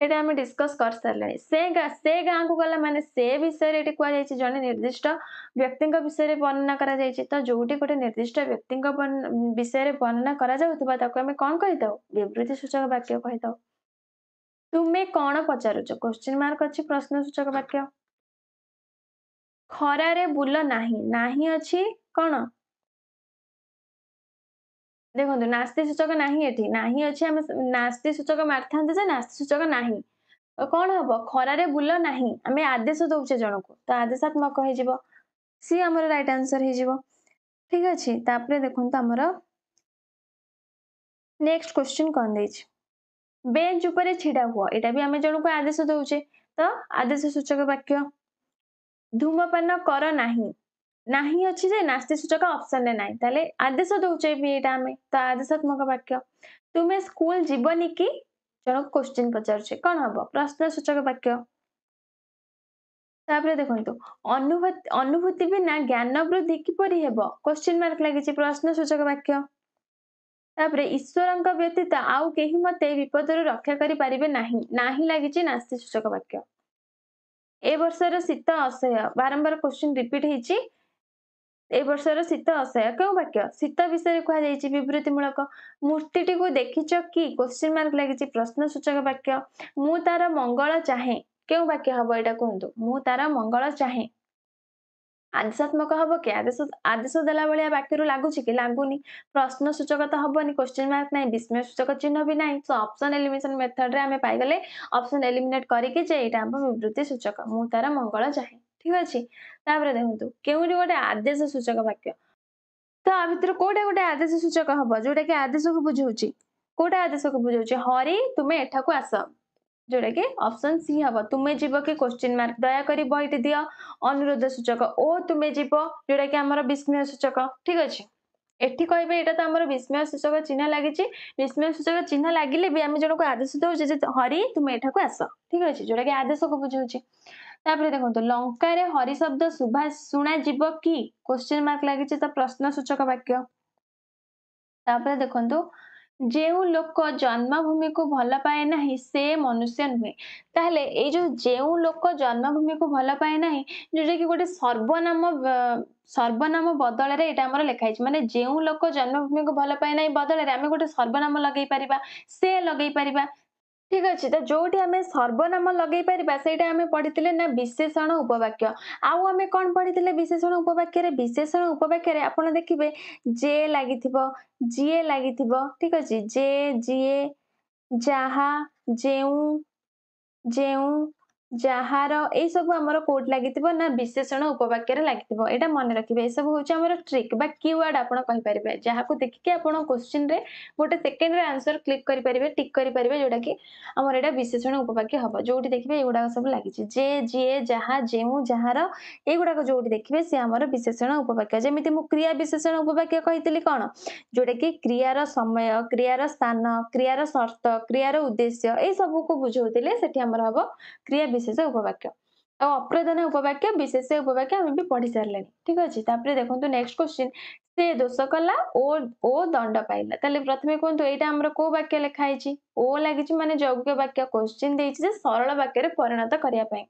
ये आम डिस्कस कर सारे से गाँ को गला माने से विषय ये कहुई जड़े निर्दिष्ट व्यक्ति विषय वर्णना करा तो जो गोटे निर्दिष्ट व्यक्ति विषय वर्णना करा कौन कही था विवृत्ति सूचक वाक्य कही था तुम्हें कौन पचारुच क्वेश्चन मार्क अच्छी प्रश्न सूचक वाक्य खरारे बुल नाही अच्छी कौन देखो नास्ति सूचक नाही अच्छे आम नास्ति सूचक मार था नास्ति सूचक नाही कौन हम खरारे बुल नाही आम आदेश दौचे जन को तो आदेशात्मक हो सी आम राइट आंसर हो ठीक अच्छे तापर देखो आमर नेक्स्ट क्वेश्चन कौन दे बेंच उपरे छिड़ा हुआ यहाँ भी आम जन को आदेश दौचे तो आदेश सूचक वाक्य धूमपान कर नाही नाही अच्छी जे नास्ति सूचक ऑप्शन ना ताले आदेश दौचे भी यहाँ आम तो आदेशात्मक वाक्य तुम्हें स्कूल जीवनी कि जन क्वेश्चन पचारे कौन हम प्रश्न सूचक वाक्य तापर देखो अनुभूति बिना ज्ञान वृद्धि किपरि हेबो क्वेश्चन मार्क लगी प्रश्न सूचक वाक्य तापर ईश्वर व्यतीत आउ केही मते विपदर रक्षा करि पारिबे नाही लगी नास्ति सूचक वाक्य ए वर्षर शीत असह्य बारंबार क्वेश्चन रिपीट होती ए वर्षर शीत असह्य क्यों वाक्य शीत विषय कहुई विवृत्तिमूलक मूर्तिटी को देखिच कि क्वेश्चन मार्क लगी प्रश्नसूचक वाक्य मु तार मंगल चाहे क्यों वाक्य हम यहाँ कहतु मु तार मंगल चाहे आदेशात्मक हम कि आदेश देला भाया वाक्य लगुच कि लगुनि प्रश्नसूचक तो हेनी क्वेश्चन मार्क ना विस्मय सूचक चिन्ह भी ना सो ऑप्शन एलिमिनेशन मेथड रे आम पाइगले ऑप्शन एलिमिनेट करके विवृत्ति सूचक मु तार मंगल चाहे ठीक अच्छे देखो केउटी गोटे आदेश सूचक वाक्य तो आ भर कोटा गोटे आदेश सूचक हम जोटा कि आदेश को बुझाऊँ कोटा आदेश को बुझाऊँ हरि तुम्हें एठाक आस जोटा कि ऑप्शन सी हम तुम्हें जीव कि क्वेश्चन मार्क दयाकोरी बहीटी दियो अनुरोध सूचक ओ तुम्हें जीव जोटा कि आमर विस्मय सूचक ठीक अच्छे एठी कहबे एटा तो आमर विस्मय सूचक चिन्ह लगी विस्मय सूचक चिन्ह लगिले भी आम जन को आदेश दौचे हरि तुम्हें एठाक आस ठीक अच्छे जोटा कि आदेश को बुझाऊँ देखो लंका हरि शब्द शुभा शुणा जीव कि क्वेश्चन मार्क लगी तो प्रश्न सूचक वाक्य देखो जेउ लोक जन्मभूमि को भल पाए ना से मनुष्य नुहे ताहले ए जो जेउ लोक जन्मभूमि को भल पाए ना जोटा कि गोटे सर्वनाम बदल आमर लिखाई माने जेउ लोक जन्मभूमि को भल पाए ना बदल आम गोटे सर्वनाम लगे पारिबा से लगे पारिबा ठीक अच्छे तो जोटी आम सर्वनाम लगे पारिबा सेटा आम पढ़ी ना विशेषण उपवाक्य आउ आम कौन पढ़ी विशेषण उपवाक्य विशेषण उपवाक्य आपड़ देखिए जे लगी जीए लगी ठीक अच्छे जे जीए जहा जेऊ जेऊ जार ये सब आमर कोट लगी ना विशेषण उपवाक्य लगी यहाँ मन रखिए ये सब हूँ आम ट्रिक बा कीवर्ड आप कहींपारे जहाँ को देखिए आप क्वेश्चन रे गोटे सेकेंड आंसर क्लिक करेंगे टिक करेंगे जोटा कि आमर यहाँ विशेषण उपवाक्य हम जो देखिए युवा सब लगी जे जीए जहा जेऊ जार युवाक जो देखिए सी आमर विशेषण उपवाक्य जमी मुझे क्रिया विशेषण उपवाक्य कही कौन जोटा कि क्रियार समय क्रियार स्थान क्रियार शर्त क्रियार उद्देश्य ये सब को बुझाऊे से हम क्रिया विशेष उपवाक्य अप्रधान उपवाक्य विशेष उपवाक्य आम भी पढ़ी सारे ठीक अच्छे देखो नेक्स्ट क्वेश्चन से दोष कला ओ दंड पाइला ताले प्रथमे कहतु यहाँ आमर को वाक्य लिखाई ओ लगी माने यौगिक वाक्य क्वेश्चन देछि सरल वाक्य परिणत करने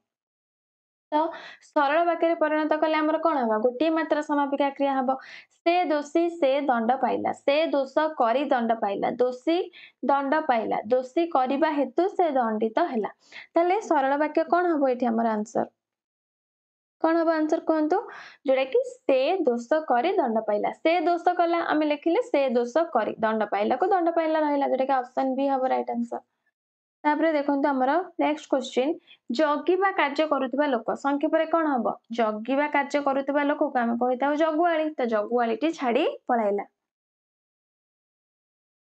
तो सरल वाक्य परिणत कले आमर कौन हम गोटे मात्र समापिका क्रिया हम से दोषी से दंड पाइला से दोष करी दंड पाइला दोषी दंड पाइला दोषी करने हेतु से दंडित है ताले सरल वाक्य कौन हम ये आमर आंसर कौन हम आंसर कहतु जोटा कि से दोष कर दंड पाइला से दोष कला आम लिखिले से दोष कर दंड पाइला को दंड पाइला रहा जोटा कि ऑप्शन बी हम राइट आंसर देखो आमर नेक्स्ट क्वेश्चन जगिबा कार्य करुवा लोक संक्षेप कौन हम जगिबा कार्य करुवा लोक को आम कही जगुआली तो जगुआली छाड़ी पलाइला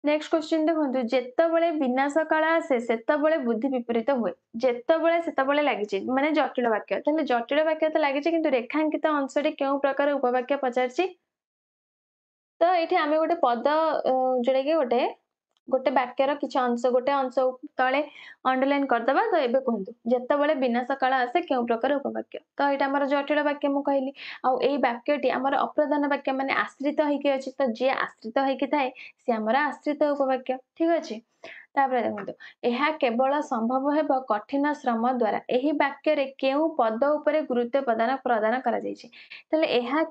नेक्स्ट क्वेश्चन देखो जेतबेले विनाश काल आसे सेतबेले बुद्धि विपरीत हुए जेतबेले सेतबेले लगी माने जटिल वाक्य ताहले जटिल वाक्य तो लगी किंतु रेखांकित अंशटी केउ प्रकार उपवाक्य पचारछि तो ये आम गोटे पद जोटा कि गोटे गोटे वाक्यर किसी अंश गोटे अंश तले अंडरलाइन करदे तो ये कहतु जितेबाला विनाश काल आसे क्यों प्रकार उपवाक्य तो यहाँ आम जटिल वाक्य मुझे कहली आई वाक्यटी आम अप्रधान वाक्य माने आश्रित होगी अच्छी तो जी आश्रित होगी थाए सी आम आश्रित उपवाक्य ठीक अच्छे देखो यह केवल संभव है कठिन श्रम द्वारा यही वाक्य केउ पद उपर गुरुत्व प्रदान कर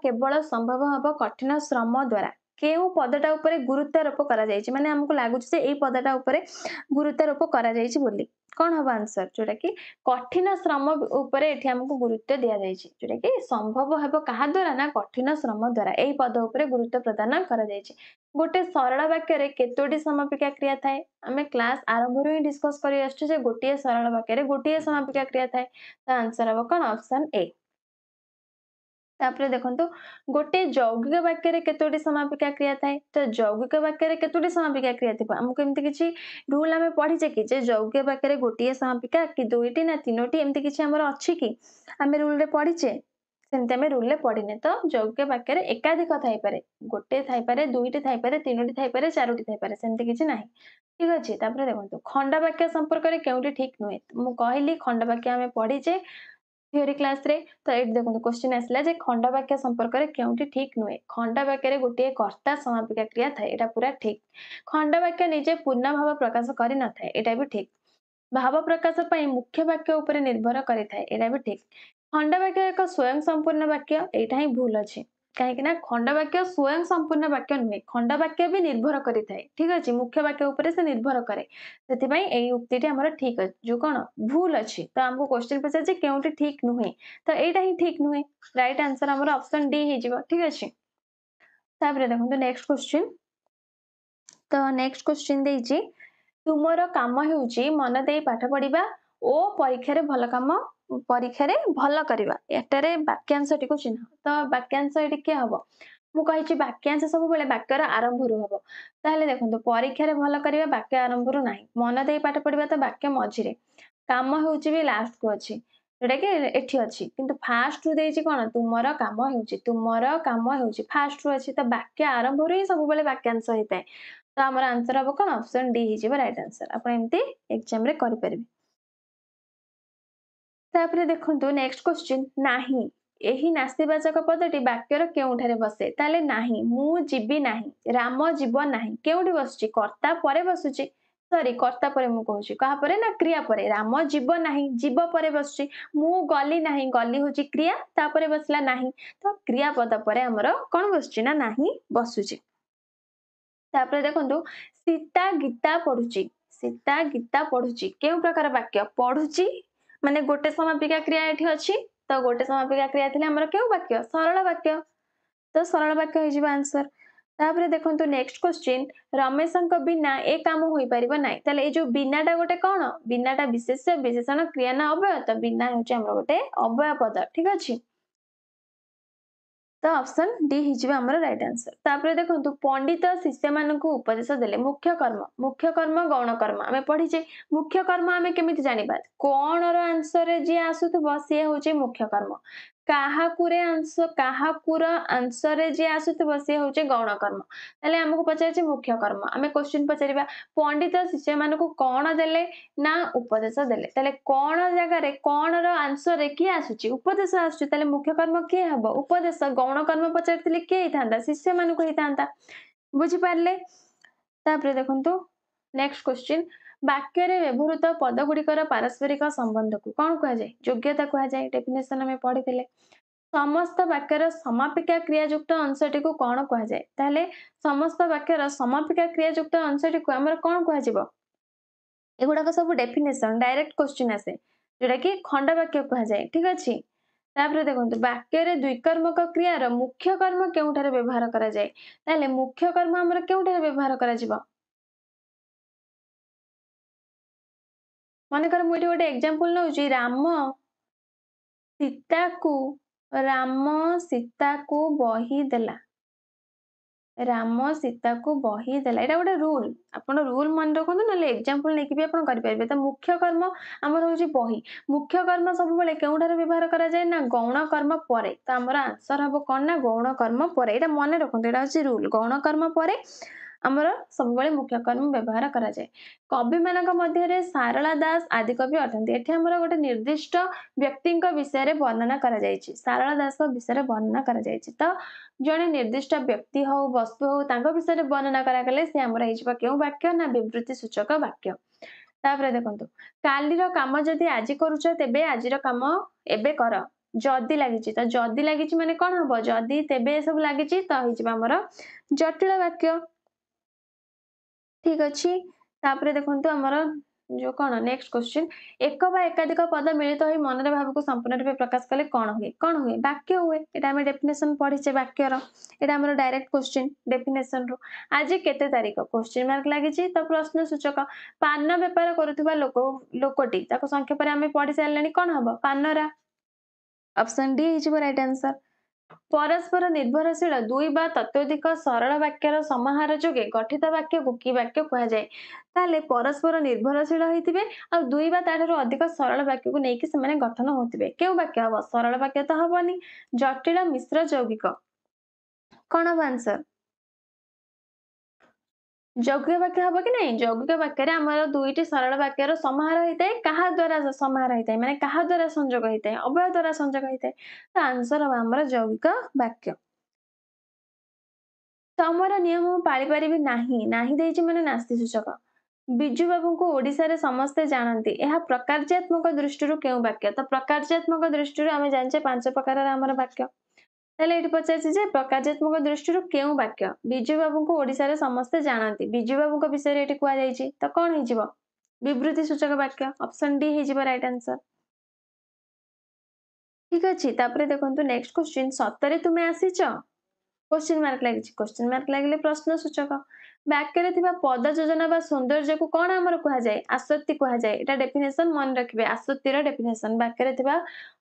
केवल संभव हम कठिन श्रम द्वारा केउ पदटा उपरे गुरुत्वारोप करा जायछि माने हमको लागुछि जे एई पदटा उपरे गुरुत्वारोप करा जायछि बोली कौन हम आंसर जोटा कि कठिन श्रम उपरे एठी हमको गुरुत्व दिया जायछि जोटा कि संभव हेबो कहा द्वारा ना कठिन श्रम द्वारा एई पद उपरे गुरुत्व प्रदान करा जायछि गोटे सरल वाक्य रे केतोटी समापिका क्रिया थाए आमे क्लास आरंभ ही डिस्कस करि आछे जे गोटे सरल वाक्य रे गोटे समापिका क्रिया थाए तो आंसर हेबो कोन ऑप्शन ए देखो गोटे यौगिक वाक्य केतोटी समापिका क्रिया थाए तो यौगिक वाक्य केतोटी समापिका क्रिया थी आमको एमती किसी रूल आम पढ़ीचे कि यौगिक वाक्य गोटे समापिका कि दुईटी ना तीनोटी एमती किसी आमर अच्छी कि आम रूल रे पढ़ीचे सेमती आम रूल रे पढ़ीने तो यौगिक वाक्य एकाधिक थाईपे गोटे थाईपे दुईटी थाईपे तीनोटी थाईपे चारोटी थाईपे सेमती किसी ना ठीक अच्छे देखो खंड वाक्य संपर्क में क्योंटी ठीक नुहे मुझे कहली खंड वाक्य आम पढ़ीचे थ्योरी क्लास रे तो ये देखो क्वेश्चन आसला जे खंड वाक्य संपर्क में क्योंटी ठीक नुहे खंड वाक्य गोटे कर्ता समापिका क्रिया थाए एटा पूरा ठीक खंड वाक्य निजे पूर्ण भाव प्रकाश करि न थाए एटा भी ठीक भाव प्रकाश पई मुख्य वाक्य ऊपर निर्भर करि थाए एटा भी ठीक खंड वाक्य एक स्वयं संपूर्ण वाक्य एटा ही भूल अछि कहीं खंड वाक्य स्वयं संपूर्ण वाक्य नुहे खंड वाक्य भी निर्भर करें ठीक अच्छे मुख्य वाक्य उपर से निर्भर करे से उक्ति ठीक अच्छे जो कौन भूल अच्छी तो आमको क्वेश्चन पचार के ठीक नुहे तो यहाँ ही ठीक नुहे राइट आंसर आम ऑप्शन डी हो ठीक अच्छे देखो नेक्स्ट क्वेश्चन तो नेक्स्ट क्वेश्चन देजी तुमर काम होउची मन दे पाठ पढ़िबा ओ परीक्षा भल काम परीक्षा भल करवा एटारे वाक्यांश टी चिन्ह तो वाक्यांश ये किए हम मुझे वाक्यांश सब बेले वाक्यर आरंभ रू हम ताहले देखो परीक्षा भल करवा वाक्य आरंभ रू ना मन दे पाठ पढ़िबा तो वाक्य मझिरे काम होउची भी लास्ट को अच्छी जोटा कि एठी अच्छी किंतु फास्ट रू देइची कोन तुमर काम होउची तुमर काम होउची फास्ट रू अच्छी तो वाक्य आरंभ रू ही सब बेले वाक्यांश होता है तो आमर आंसर हम कौन ऑप्शन डी हो राइट आंसर आप एमती एग्जाम रे करि परिबे तापरे देखंतु नेक्स्ट क्वेश्चन नाही एही नास्तिवाचक पदटी वाक्यर केउठारे बसे ताले नाही मु जीबी नाही राम जीव नाही केउठी बसुची कर्ता परे बसुची सॉरी कर्ता परे मु कहूची कहा परे ना क्रिया परे राम जीव नाही जीव परे बसुची मु गली नाही गली होची क्रिया तापरे बसला नाही तो क्रिया पद परे हमर कोन बसुची ना नाही बसुची तापरे देखंतु सीता गीता पढुची सीता गीता पढुची केउ प्रकार वाक्य पढुची माने गोटे समापिका क्रिया एठी अछि तो गोटे समापिका क्रिया थिले हमर केउ वाक्य सरल वाक्य तो सरल वाक्य हो जिबा आंसर तापरे देखंतु नेक्स्ट क्वेश्चन रमेशंक बिना ए काम होई परिबो नै तले ए जो बिनाटा गोटे कोन बिनाटा विशेष्य विशेषण क्रिया ना अव्यय तो बिना होचे हमर गोटे अव्यय पद ठीक अछि तो ऑप्शन डी हिजबे हमर राइट आंसर तापरे देखंतु पंडित शिष्य मानकु उपदेश देले मुख्य कर्म गौण कर्म हमें पढ़ीचे मुख्य कर्म हमें केमिति जानिबा कोन रो आंसर रे जे आसुथबो से होचे मुख्य कर्म काहाकुर आंसर रे जे आसुथबो से होचे गौण कर्म ताले हमकु पचारचे मुख्य कर्म हमें क्वेश्चन पचारिबा पंडित शिष्य मानकु कोन देले ना उपदेश देले ताले कोन जगह रे कोन रो आंसर रे की आसुची उपदेश आसुची ताले मुख्य कर्म के हबो उपदेश गौण कर्म पचारतिले के हितांता शिष्य मानकु हितांता बुझी पारले तापरे देखंतु नेक्स्ट क्वेश्चन वाक्य रे व्यवहृत पद गुड़िकर पारस्परिक संबंध को कौन कह जाए योग्यता कह जाए डेफिनेशन हमें पढ़ी समस्त वाक्यर समापिका क्रियायुक्त अंशटी को कौन कह जाए ताहले समस्त वाक्यर समापिका क्रियायुक्त अंशटी को हमर कौन कह जिवो एगुडा सब डेफिनेशन डायरेक्ट क्वेश्चन आसे जोटा कि खंड वाक्य कह जाए ठीक अछि तापरे देखंतु वाक्य रे द्विकर्मक क्रियार मुख्य कर्म केउठारे व्यवहार करा जाए ताहले मुख्य कर्म हमर केउठारे व्यवहार करा जिवो मन कर मुझे गोटे एग्जांपल नौ राम सीता को बही देला राम सीता को बही देला एटा गोटे रूल आपण रूल मन रखु ना एग्जांपल लेके भी आपण करि परिबे तो मुख्य कर्म हमर होची बही मुख्य कर्म सब बेले केउठारे व्यवहार करा जाए ना गौण कर्म परे तो हमर आंसर हबो कोन ना गौण कर्म परे एटा मन रखु एटा होची रूल गौण कर्म परे आमर सब मुख्य कर्म व्यवहार करा जाए कवि मानक मध्य सारला दास आदि कवि अटंती एठी हमर गोटे निर्दिष्ट व्यक्ति विषय वर्णना करा जायछि सारला दास विषय वर्णना करा जायछि तो जने निर्दिष्ट व्यक्ति हो वस्तु हो तांको विषय वर्णना करा गले से हमर हिजबा केउ वाक्य ना विवृत्ति सूचक वाक्य तापरे देखंतु कालीर काम जदि आज करूछ तेबे आजिर काम एबे कर जदि लागिछि तो जदि लागिछि माने कोन हबो जदि तेबे सब लागिछि तो हिजबा हमर जटिल वाक्य ठीक अच्छी तापरे देखंतु हमर जो कौन नेक्स्ट क्वेश्चन एक बा एकाधिक पद मिलित हो मनरे भाव को संपूर्ण रूप प्रकाश कले कौन हुए वाक्य हुए एटा हमें डेफिनेशन पढ़ीचे वाक्यर एटा हमर डायरेक्ट क्वेश्चन डेफिनेशन रो आज केते तारिख क्वेश्चन मार्क लागिछि तो प्रश्न सूचक पान व्यापार करूथबा लोकटी ताको संख्या पर हमें पढ़ी सारलेनी कौन हबो पानरा ऑप्शन डी हिजबो राइट आंसर परस्पर निर्भरशील दुई बा तत्वधिक सरल वाक्यर समाहार जोगे गठित वाक्य को कि वाक्य कह जाए ताले परस्पर निर्भरशील होइतिबे आ दुई बा ताठारु अधिक सरल वाक्य को नेकी से माने गठन होतिबे केउ वाक्य हबो सरल वाक्य तो हबनी जटिल मिश्र यौगिक कोन हबो आंसर यौगिक वाक्य हबो कि नहीं यौगिक वाक्य रे हमर दुईटी सरल वाक्यर समाहार होइते कहा द्वारा समाहार होइते माने कहा द्वारा संयोग होइते अव्यय द्वारा संयोग होइते तो आंसर हबो हमर यौगिक वाक्य तमर नियम पाଳି परिबि नाही नाही देइछि माने नास्ति सूचक बिजु बाबू को ओडिसा रे समस्ते जानती यह प्रकार्यात्मक दृष्टि केउ वाक्य तो प्रकार्यात्मक दृष्टि आमे जानिछे पांच प्रकार हमर वाक्य ताले एठी पचारछि जे प्रकारात्मक दृष्टिରୁ केउ वाक्य बिजु बाबू को ओडिसा रे समस्त जानती बिजु बाबू को विषय रे एठी कुआ जाईछि त कोन हिजिबो विवृत्ति सूचक वाक्य ऑप्शन डी हिजिबो राइट आंसर ठीक अछि तापरे देखंतु नेक्स्ट क्वेश्चन सतरे तुमे आसीच क्वेश्चन मार्क लागिछि क्वेश्चन मार्क लागिले प्रश्न सूचक वाक्य रे थिबा पद योजना बा सौंदर्य को कोन हमर कुआ जाय आसक्ति कुआ जाय एटा डेफिनेशन मन रखिबे आसक्ति रो डेफिनेशन वाक्य रे थिबा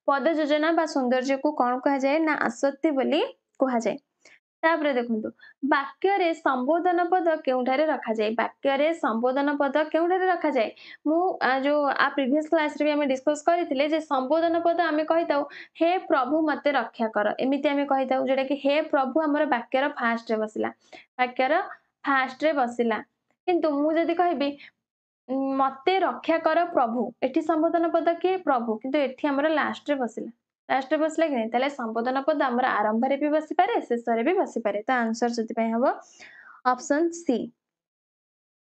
पद योजना बा सौंदर्य को कोन कुआ जाय ना आसक्ति बोली कुआ जाय तापरे देखंतु वाक्य रे संबोधन पद केउठारे रखा जाय वाक्य रे संबोधन पद केउठारे रखा जाय मु जो आ प्रीवियस क्लास रे भी हमें डिस्कस करिथिले जे संबोधन पद हमें कहिताउ हे प्रभु मते रक्षा कर एमिति हमें कहिताउ जेटा कि हे प्रभु हमर वाक्य रो फास्ट रे बसिला वाक्य रो फास्ट रे बसिला किंतु मु जदी कहबी मते रक्षा कर प्रभु एठी संबोधन पद के प्रभु किंतु एठी हमर लास्ट रे बसिला लास्ट रे बसला कि नहीं ताले संबोधन पद हमर आरंभ रे भी बसि पारे शेष रे भी बसि पारे तो आंसर जति पय हबो ऑप्शन सी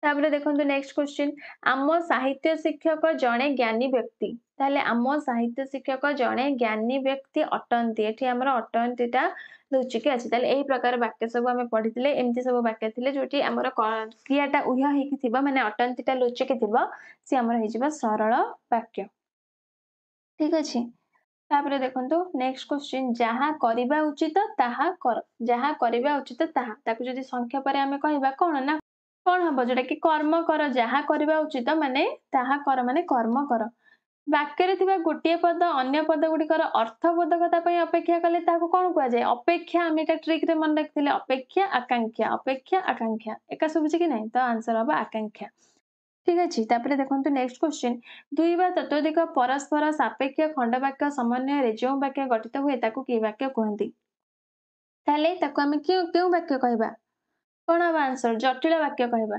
तापरे देखंतु नेक्स्ट क्वेश्चन आम साहित्य शिक्षक जणे ज्ञानी व्यक्ति ताले आम साहित्य शिक्षक जणे ज्ञानी व्यक्ति अटंती एठी हमर अटंतीटा लुचिके अछि ताले एही प्रकार वाक्य सब हमें पढिथिले एम्ति सब वाक्य थिले जोटी हमर क्रियाटा उह्य हेकि थिबा माने अटंतीटा लुचिके थिबा से हमर हेजिबा सरल वाक्य ठीक अछि तापरे देखंतु नेक्स्ट क्वेश्चन जहा करिबा उचित ताहा कर जहा करिबा उचित ताहा ताकु जदि संख्या परे हमें कहिबा कोन ना कोन हबो जेटा कि कर्म कर जहा करिबा उचित माने ताहा कर माने कर्म कर वाक्य रे थिबा गोटिए पद अन्य पद गुडिकर अर्थबोधकता पय अपेक्षा कले ताकु कोन कुआ जाय अपेक्षा हम एटा ट्रिक रे मन रखथिले अपेक्षा आकांक्षा एका सुबुची कि नहीं तो आंसर हबो आकांक्षा ठीक अछि तापरे देखंतु नेक्स्ट क्वेश्चन दुई बा ततोधिक परस्पर सापेक्ष खंड वाक्य समन्वय रे जो वाक्य गठित हुए ताकु कि वाक्य कहंती ताले ताकु हम केउ वाक्य कहबा कोन हबा आंसर जटिल वाक्य कहबा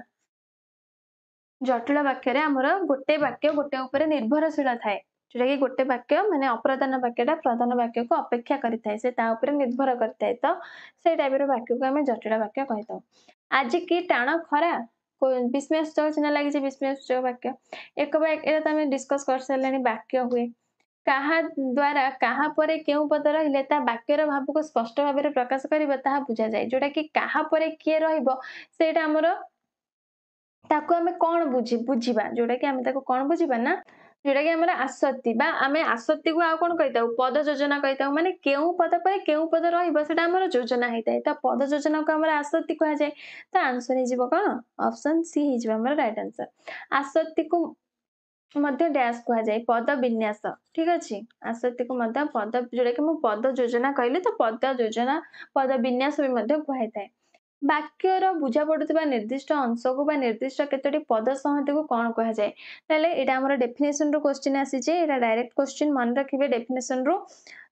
जटिल वाक्य रे हमर गोटे वाक्य गोटे ऊपर निर्भरशील थाए जोटा कि गोटे वाक्य माने अप्रधान वाक्यटा प्रधान वाक्य को अपेक्षा करिथाए से ता ऊपर निर्भर करथाए तो से टाइप रो वाक्य को हमें जटिल वाक्य कहताउ आज की टाण खरा विस्मय सूचक चिन्ह लागि जे विस्मय सूचक वाक्य एक वाक्य एटा हमें डिस्कस कर सरलेनी वाक्य हुए काहा द्वारा काहा परे केउ पद रहिले ता वाक्यर भाव को स्पष्ट भाव रे प्रकाश करिबा ताहा बुझा जाय जोटा कि काहा परे के रहिबो सेटा हमर ताको हमें कौन बुझीबा जोटा कि हमें ताको कौन बुझीबा ना जोटा कि हमर आसक्ति बा हमें आसक्ति को आ कोन कहिताउ पद योजना कहिताउ माने केउ पद परे केउ पद रहिबो सेटा हमर योजना हेताय त पद योजना को हमर आसक्ति कहा जाय त आंसर हे जिवो कोन ऑप्शन सी हे जिवो हमर राइट आंसर आसक्ति को मध्य डैश कहा जाय पद विन्यास ठीक अछि आसक्ति को मध्य पद जोटा कि मु पद योजना कहली तो पद योजना पद विन्यास भी मध्य कहैताय वाक्यर बुझा पड़ुଥିବା निर्दिष्ट अंश को बा निर्दिष्ट केतोटी पद संहति को कोन कहा जाय ताले एटा हमर डेफिनेशन रो क्वेश्चन आसी जे एटा डायरेक्ट क्वेश्चन मन रखिबे डेफिनेशन रो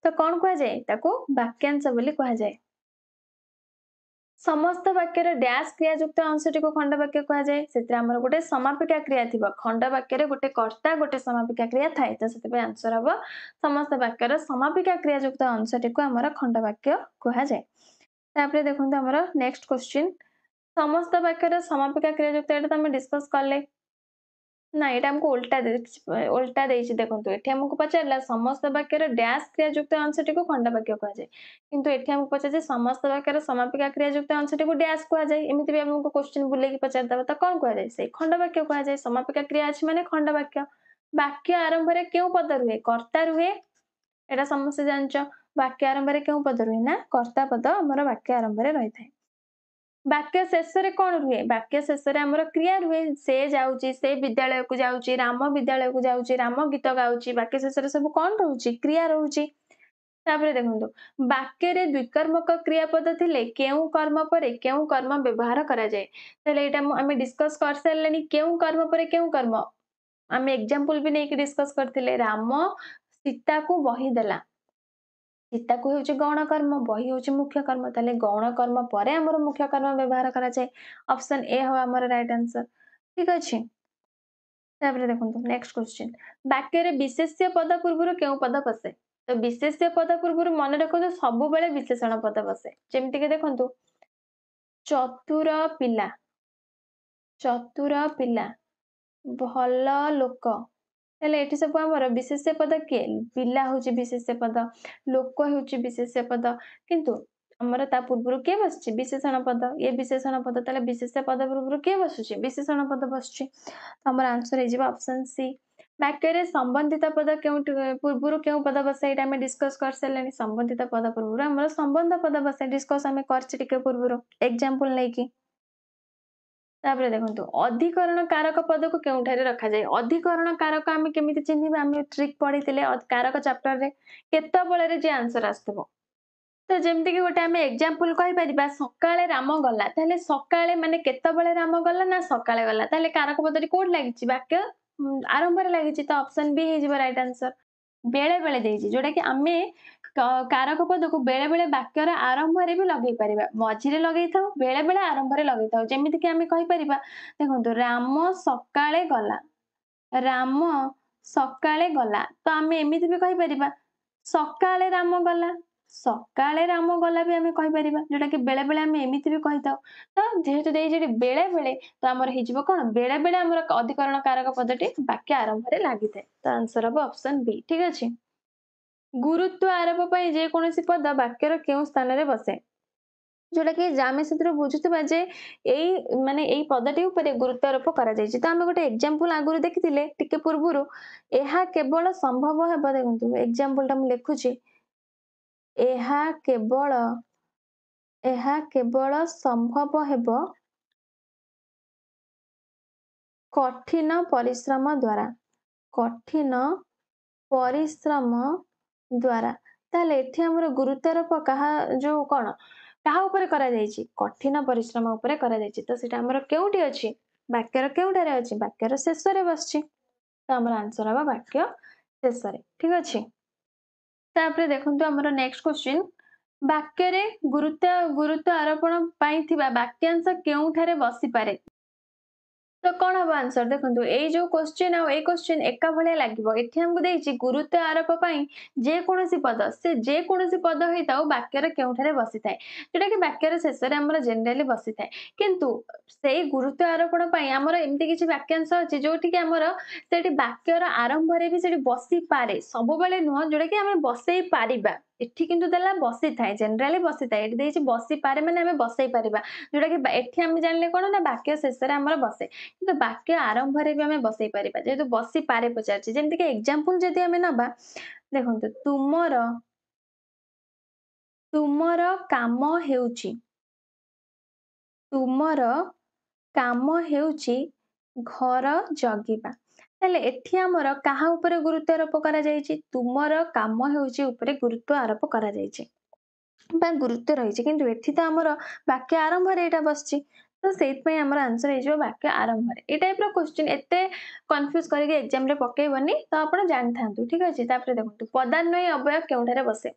तो कोन कहा जाय ताको वाक्यांश बोली कहा जाय समस्त वाक्यर डैश क्रियायुक्त अंशटी को खंड वाक्य कहा जाय सेतरा हमर गोटे समापिका क्रिया थिबो खंड वाक्य रे गोटे कर्ता गोटे समापिका क्रिया थाए तो सेते पे आंसर हबो समस्त वाक्यर समापिका क्रियायुक्त अंशटी को हमर खंड वाक्य कहा जाय तापरे देखंतु हमर नेक्स्ट क्वेश्चन समस्त वाक्यर समापिका क्रियायुक्त एटा तो हम डिस्कस करले ना एटा हमको उल्टा देछि देखंतु एठी हमको पचारला समस्त वाक्यर डैश क्रियायुक्त अंशटी को खंड वाक्य कहा जाय किंतु एठी हमको पचार जे समस्त वाक्यर समापिका क्रियायुक्त अंशटी को डैश कहा जाय एमिति भी हमको क्वेश्चन बुले की पचार दबा त कोन कहा जाय से खंड वाक्य कहा जाय समापिका क्रिया अछि माने खंड वाक्य वाक्य आरंभ रे केउ पद रुहे कर्ता रुहे एटा समस्त जानचो वाक्य आरंभ रे केउ पद रुहे ना कर्ता पद हमर वाक्य आरंभ रे रहि थाए वाक्य शेष रे कोन रुहे वाक्य शेष रे हमर क्रिया रुहे से जाउची से विद्यालय को जाउची राम विद्यालय को जाउची राम गीत गाउची वाक्य शेष रे सब कोन रहउची क्रिया रहउची तापरे देखंतु वाक्य रे द्विकर्मक क्रियापद थिले केउ कर्म परे केउ कर्म व्यवहार करा जाय तले एटा हमें डिस्कस कर सरलेनी केउ कर्म परे केउ कर्म हमें एग्जांपल भी नै कि डिस्कस करथिले राम सीता को बही देला सीता को होउची गौण कर्म बही होउची मुख्य कर्म ताले गौण कर्म परे हमर मुख्य कर्म व्यवहार करा जाय ऑप्शन ए हो हमर राइट आंसर ठीक अछि तापरे देखंतु नेक्स्ट क्वेश्चन वाक्य रे विशेष्य पद पूर्वरु केउ पद पसे तो विशेष्य पद पूर्वरु मन रखो सब बेले विशेषण पद पसे जेमति के देखंतु चतुर पिला चतुर पिला भल लोक ताले एठी सब हमर विशेष्य पद के पिला होची विशेष्य पद लोक होची विशेष्य पद किंतु हमर ता पूर्वरु के बसची विशेषण पद ये विशेषण पद ताले विशेष्य पद पूर्वरु के बसुची विशेषण पद बसची तो हमर आंसर हे जिवो ऑप्शन सी वाक्य रे संबंधित पद केउ पूर्वरु केउ पद बसे एटा हम डिस्कस कर सलेनी संबंधित पद पूर्वरु हमर संबंध पद बसे डिस्कस हम करछि टिके पूर्वरु एग्जांपल लेकी तापर देखंतु अधिकरण कारक पद को केउठारे रखा जाय अधिकरण कारक आमे केमिति चिन्हिबा आमे ट्रिक पढिथिले कारक चैप्टर रे केते बळे रे जे आंसर आस्तबो तो जेमति कि गोटे आमे एग्जांपल कहि परिबा सकाळे राम गला ताले सकाळे माने केते बळे राम गला ना सकाळे गला ताले कारक पदटी कोड लागिछि वाक्य आरंभ रे लागिछि तो ऑप्शन बी हे जिवो राइट आंसर बेले बेले देइछि जोटा कि आमे कारक पद को बेले बेले वाक्यर आरंभ रे भी लगै परिबा मझिरे लगै थाउ बेले बेले आरंभ रे लगै थाउ जेमिति कि आमे कहि परिबा देखंतु राम सकाळे गला राम सकाळे गला तो आमे एमिति भी कहि परिबा सकाळे राम गला भी आमे कहि परिबा जोटा कि बेले बेले आमे एमिति भी कहि थाउ तो जेहेतु देइ जेडी बेले बेले तो हमर हि जिवो कोन बेले बेले हमर अधिकरण कारक पदटी वाक्य आरंभ रे लागि थाए तो आंसर हबो ऑप्शन बी ठीक अछि गुरुत्व आरोप पई जे कोनोसी पद वाक्यर केउ स्थान रे बसे जोटा कि आमे सेतिर बुझुतबा जे एई माने एई पदटी ऊपर गुरुत्व आरोप करा जायछि तो आमे गोटे एग्जांपल आगुरु देखिथिले टिके पूर्वरु एहा केवल संभव हेबो देखंतु एग्जांपल टा हम लिखुछि एहा केवल संभव हेबो कठिन परिश्रम द्वारा ताले एठी हमर गुरुत्वारोप कहा जो कोन कहा ऊपर करा जायछि कठिन परिश्रम ऊपर करा जायछि तो सेटा हमर केउटी अछि वाक्यर केउठारे अछि वाक्यर शेष रे बसछि तो हमर आंसर हबा वाक्य शेष रे ठीक अछि तापरे देखंतु हमर नेक्स्ट क्वेश्चन वाक्य रे गुरुत्व आरोपण पई थिबा वाक्यांश केउठारे बसी पारे तो कौन हम आंसर देखो ये जो क्वेश्चन आ क्वेश्चन एका भाया लगे ये हमको देती गुरुत्व आरोप जे कौन पद से जे कौन पद होता वाक्यर केउठारे बसी थाए जोटा कि वाक्यर शेष में जेनेराली बसी थाए किंतु से गुरुत्व आरोपण आमर एमती किसी वाक्यांश अच्छी जो से वाक्यर आरंभ भी से बसी पारे सब बेले नुह जोटा कि आम बसई पारिबा एठी किंतु देला बसी थाए जेनेराली बसी थाए एठी देछि बसी पारे माने आमे बसई पारिबा जोटा कि एठी आमे जानले कोन ना वाक्य शेष रे हमर बसे किंतु वाक्य आरंभ रे भी आमे बसई पारिबा जेतु बसी पारे पचारछि जेमति कि एग्जांपल जदि आमे नबा देखंतु तुमर काम हेउची घर जगिबा ताले एठी हमर काहा ऊपर गुरुत्व आरोप करा जायछि तुमर काम हेउची ऊपर गुरुत्व आरोप करा जायछि बा गुरुत्व रही किंतु एठी तो हमर वाक्य आरंभ रे एटा बसछि तो सेत पे हमर आंसर हे जो वाक्य आरंभ रे ए टाइप रो क्वेश्चन एते कंफ्यूज करके एग्जाम रे पकेइबनी तो आपण जान थांतु ठीक अछि तापर देखंतु पदान्वयी अवयव केउठारे बसे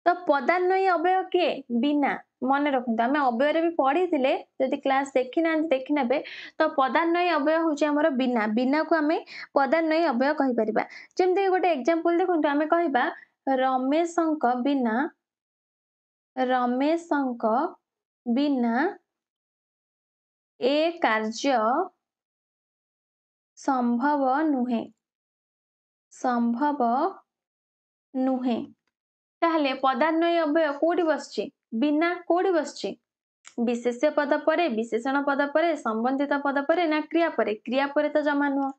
तो पदान्वयी अवयव के बिना मन रखंतु आमे अवयव रे भी पढ़ी थिले जदि क्लास देखि ना देखि नेबे तो पदान्वयी अवयव होची हमर बिना बिना को आमे पदान्वयी अवयव कहि परिबा जेमते गोटे एग्जांपल देखंतु आमे कहिबा रमेशंक बिना ए कार्य संभव नुहे ताहले पदान्वयी अवयव कोठी बसछि बिना कोठी बसछि विशेष्य पद परे विशेषण पद परे संबंधित पद परे ना क्रिया परे तो जमा नुह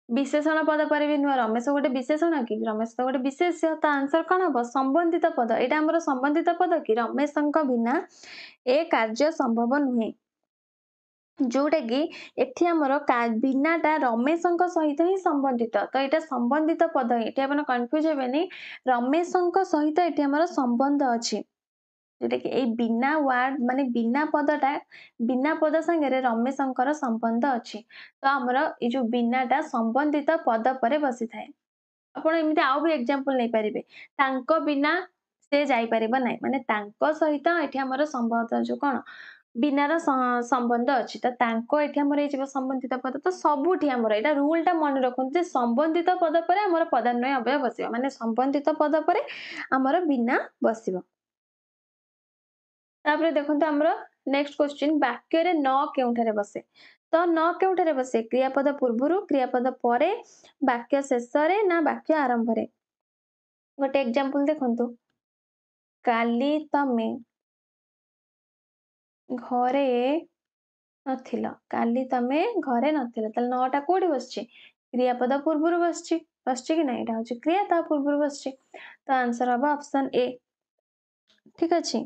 विशेषण पद पर भी नुह रमेश गोटे विशेषण कि रमेश तो गोटे विशेष्य तो आंसर कौन हम संबंधित पद यहाँ आम संबंधित पद कि रमेशंक बिना ए कार्य संभव नुहे जोटा कि एठी हमर बिनाटा रमेशंक सहित ही संबंधित तो यहाँ संबंधित पद ये आप कन्फ्यूज हेबेनी रमेशंक सहित ये हमर संबंध अच्छी जोटा कि बिना वार्ड माने बिना पद संगे रमेशंकर संबंध अच्छी तो हमर ये जो बिनाटा संबंधित पद पर बसी थाए आपण एमती आउ भी एग्जांपल नै परिबे तांको बिना से जाई परिबा नै माने तांको सहित एठी हमर संबंध जो कोन बिनार संबंध अच्छी तो तांको एठी हमर ए संबंधित पद तो सबुठी हमर एटा रूलटा मन रखुन जे संबंधित पद पर हमर पदान्वय अवयव बसिबा माने संबंधित पद पर हमर बिना बसिबा तापर देखंतु हमर नेक्स्ट क्वेश्चन वाक्य रे न केउठारे बसे तो न केउठारे बसे क्रियापद पूर्वरु क्रियापद परे वाक्य शेष रे ना वाक्य आरंभ रे गोटे एग्जांपल देखंतु काली तमे घरे नथिल काली तमे घरे नथिल ताले नटा कोठी बसछि क्रियापद पूर्वरु बसछि कि नहीं एटा होछि क्रिया ता पूर्वरु बसछि तो आंसर हबा ऑप्शन ए ठीक अछि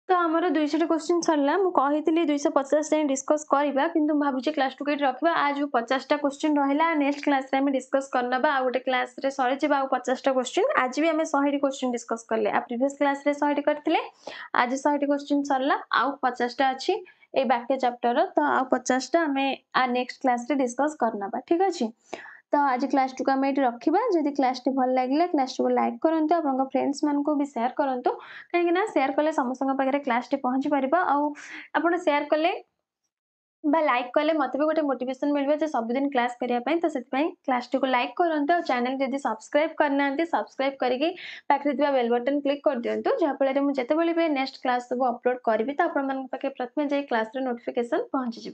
तो आमर 200 क्वेश्चन सरला मु कहितली 250 जाय डिस्कस करबा किंतु भाबुची क्लास टू के रखबा आज 50 टा क्वेश्चन रहिला नेक्स्ट क्लास रे हम डिस्कस करनबा आ गोटे क्लास रे सरी जेबा आ 50 टा क्वेश्चन आज भी हम 100 क्वेश्चन डिस्कस करले आ प्रीवियस क्लास रे 100 करथिले आज 100 क्वेश्चन सरला आ 50 टा अछि ए वाक्य चैप्टर रो तो आ 50 टा हमें आ नेक्स्ट क्लास रे डिस्कस करनबा ठीक अछि तो आज क्लास टू को हम ये रखा जदि क्लास टी भल लगे क्लास टू को लाइक करूँ आप फ्रेंड्स मान को भी शेयर करूँ कहीं शेयर कले समस्त पाखे क्लास टी पहुँची पार आप शेयर कले लाइक कले मत भी गोटे मोटिवेशन मिले सबुदिन क्लास करने तो से क्लास टी को लाइक करूँ और चैनल जब सब्सक्राइब करना सब्सक्राइब करके पाखे बेल बटन क्लिक कर दिंतु जहाँफल मुझे भी नेक्स्ट क्लास सब अपलोड करी तो आप प्रथम जाए क्लास नोटिफिकेशन पहुँची।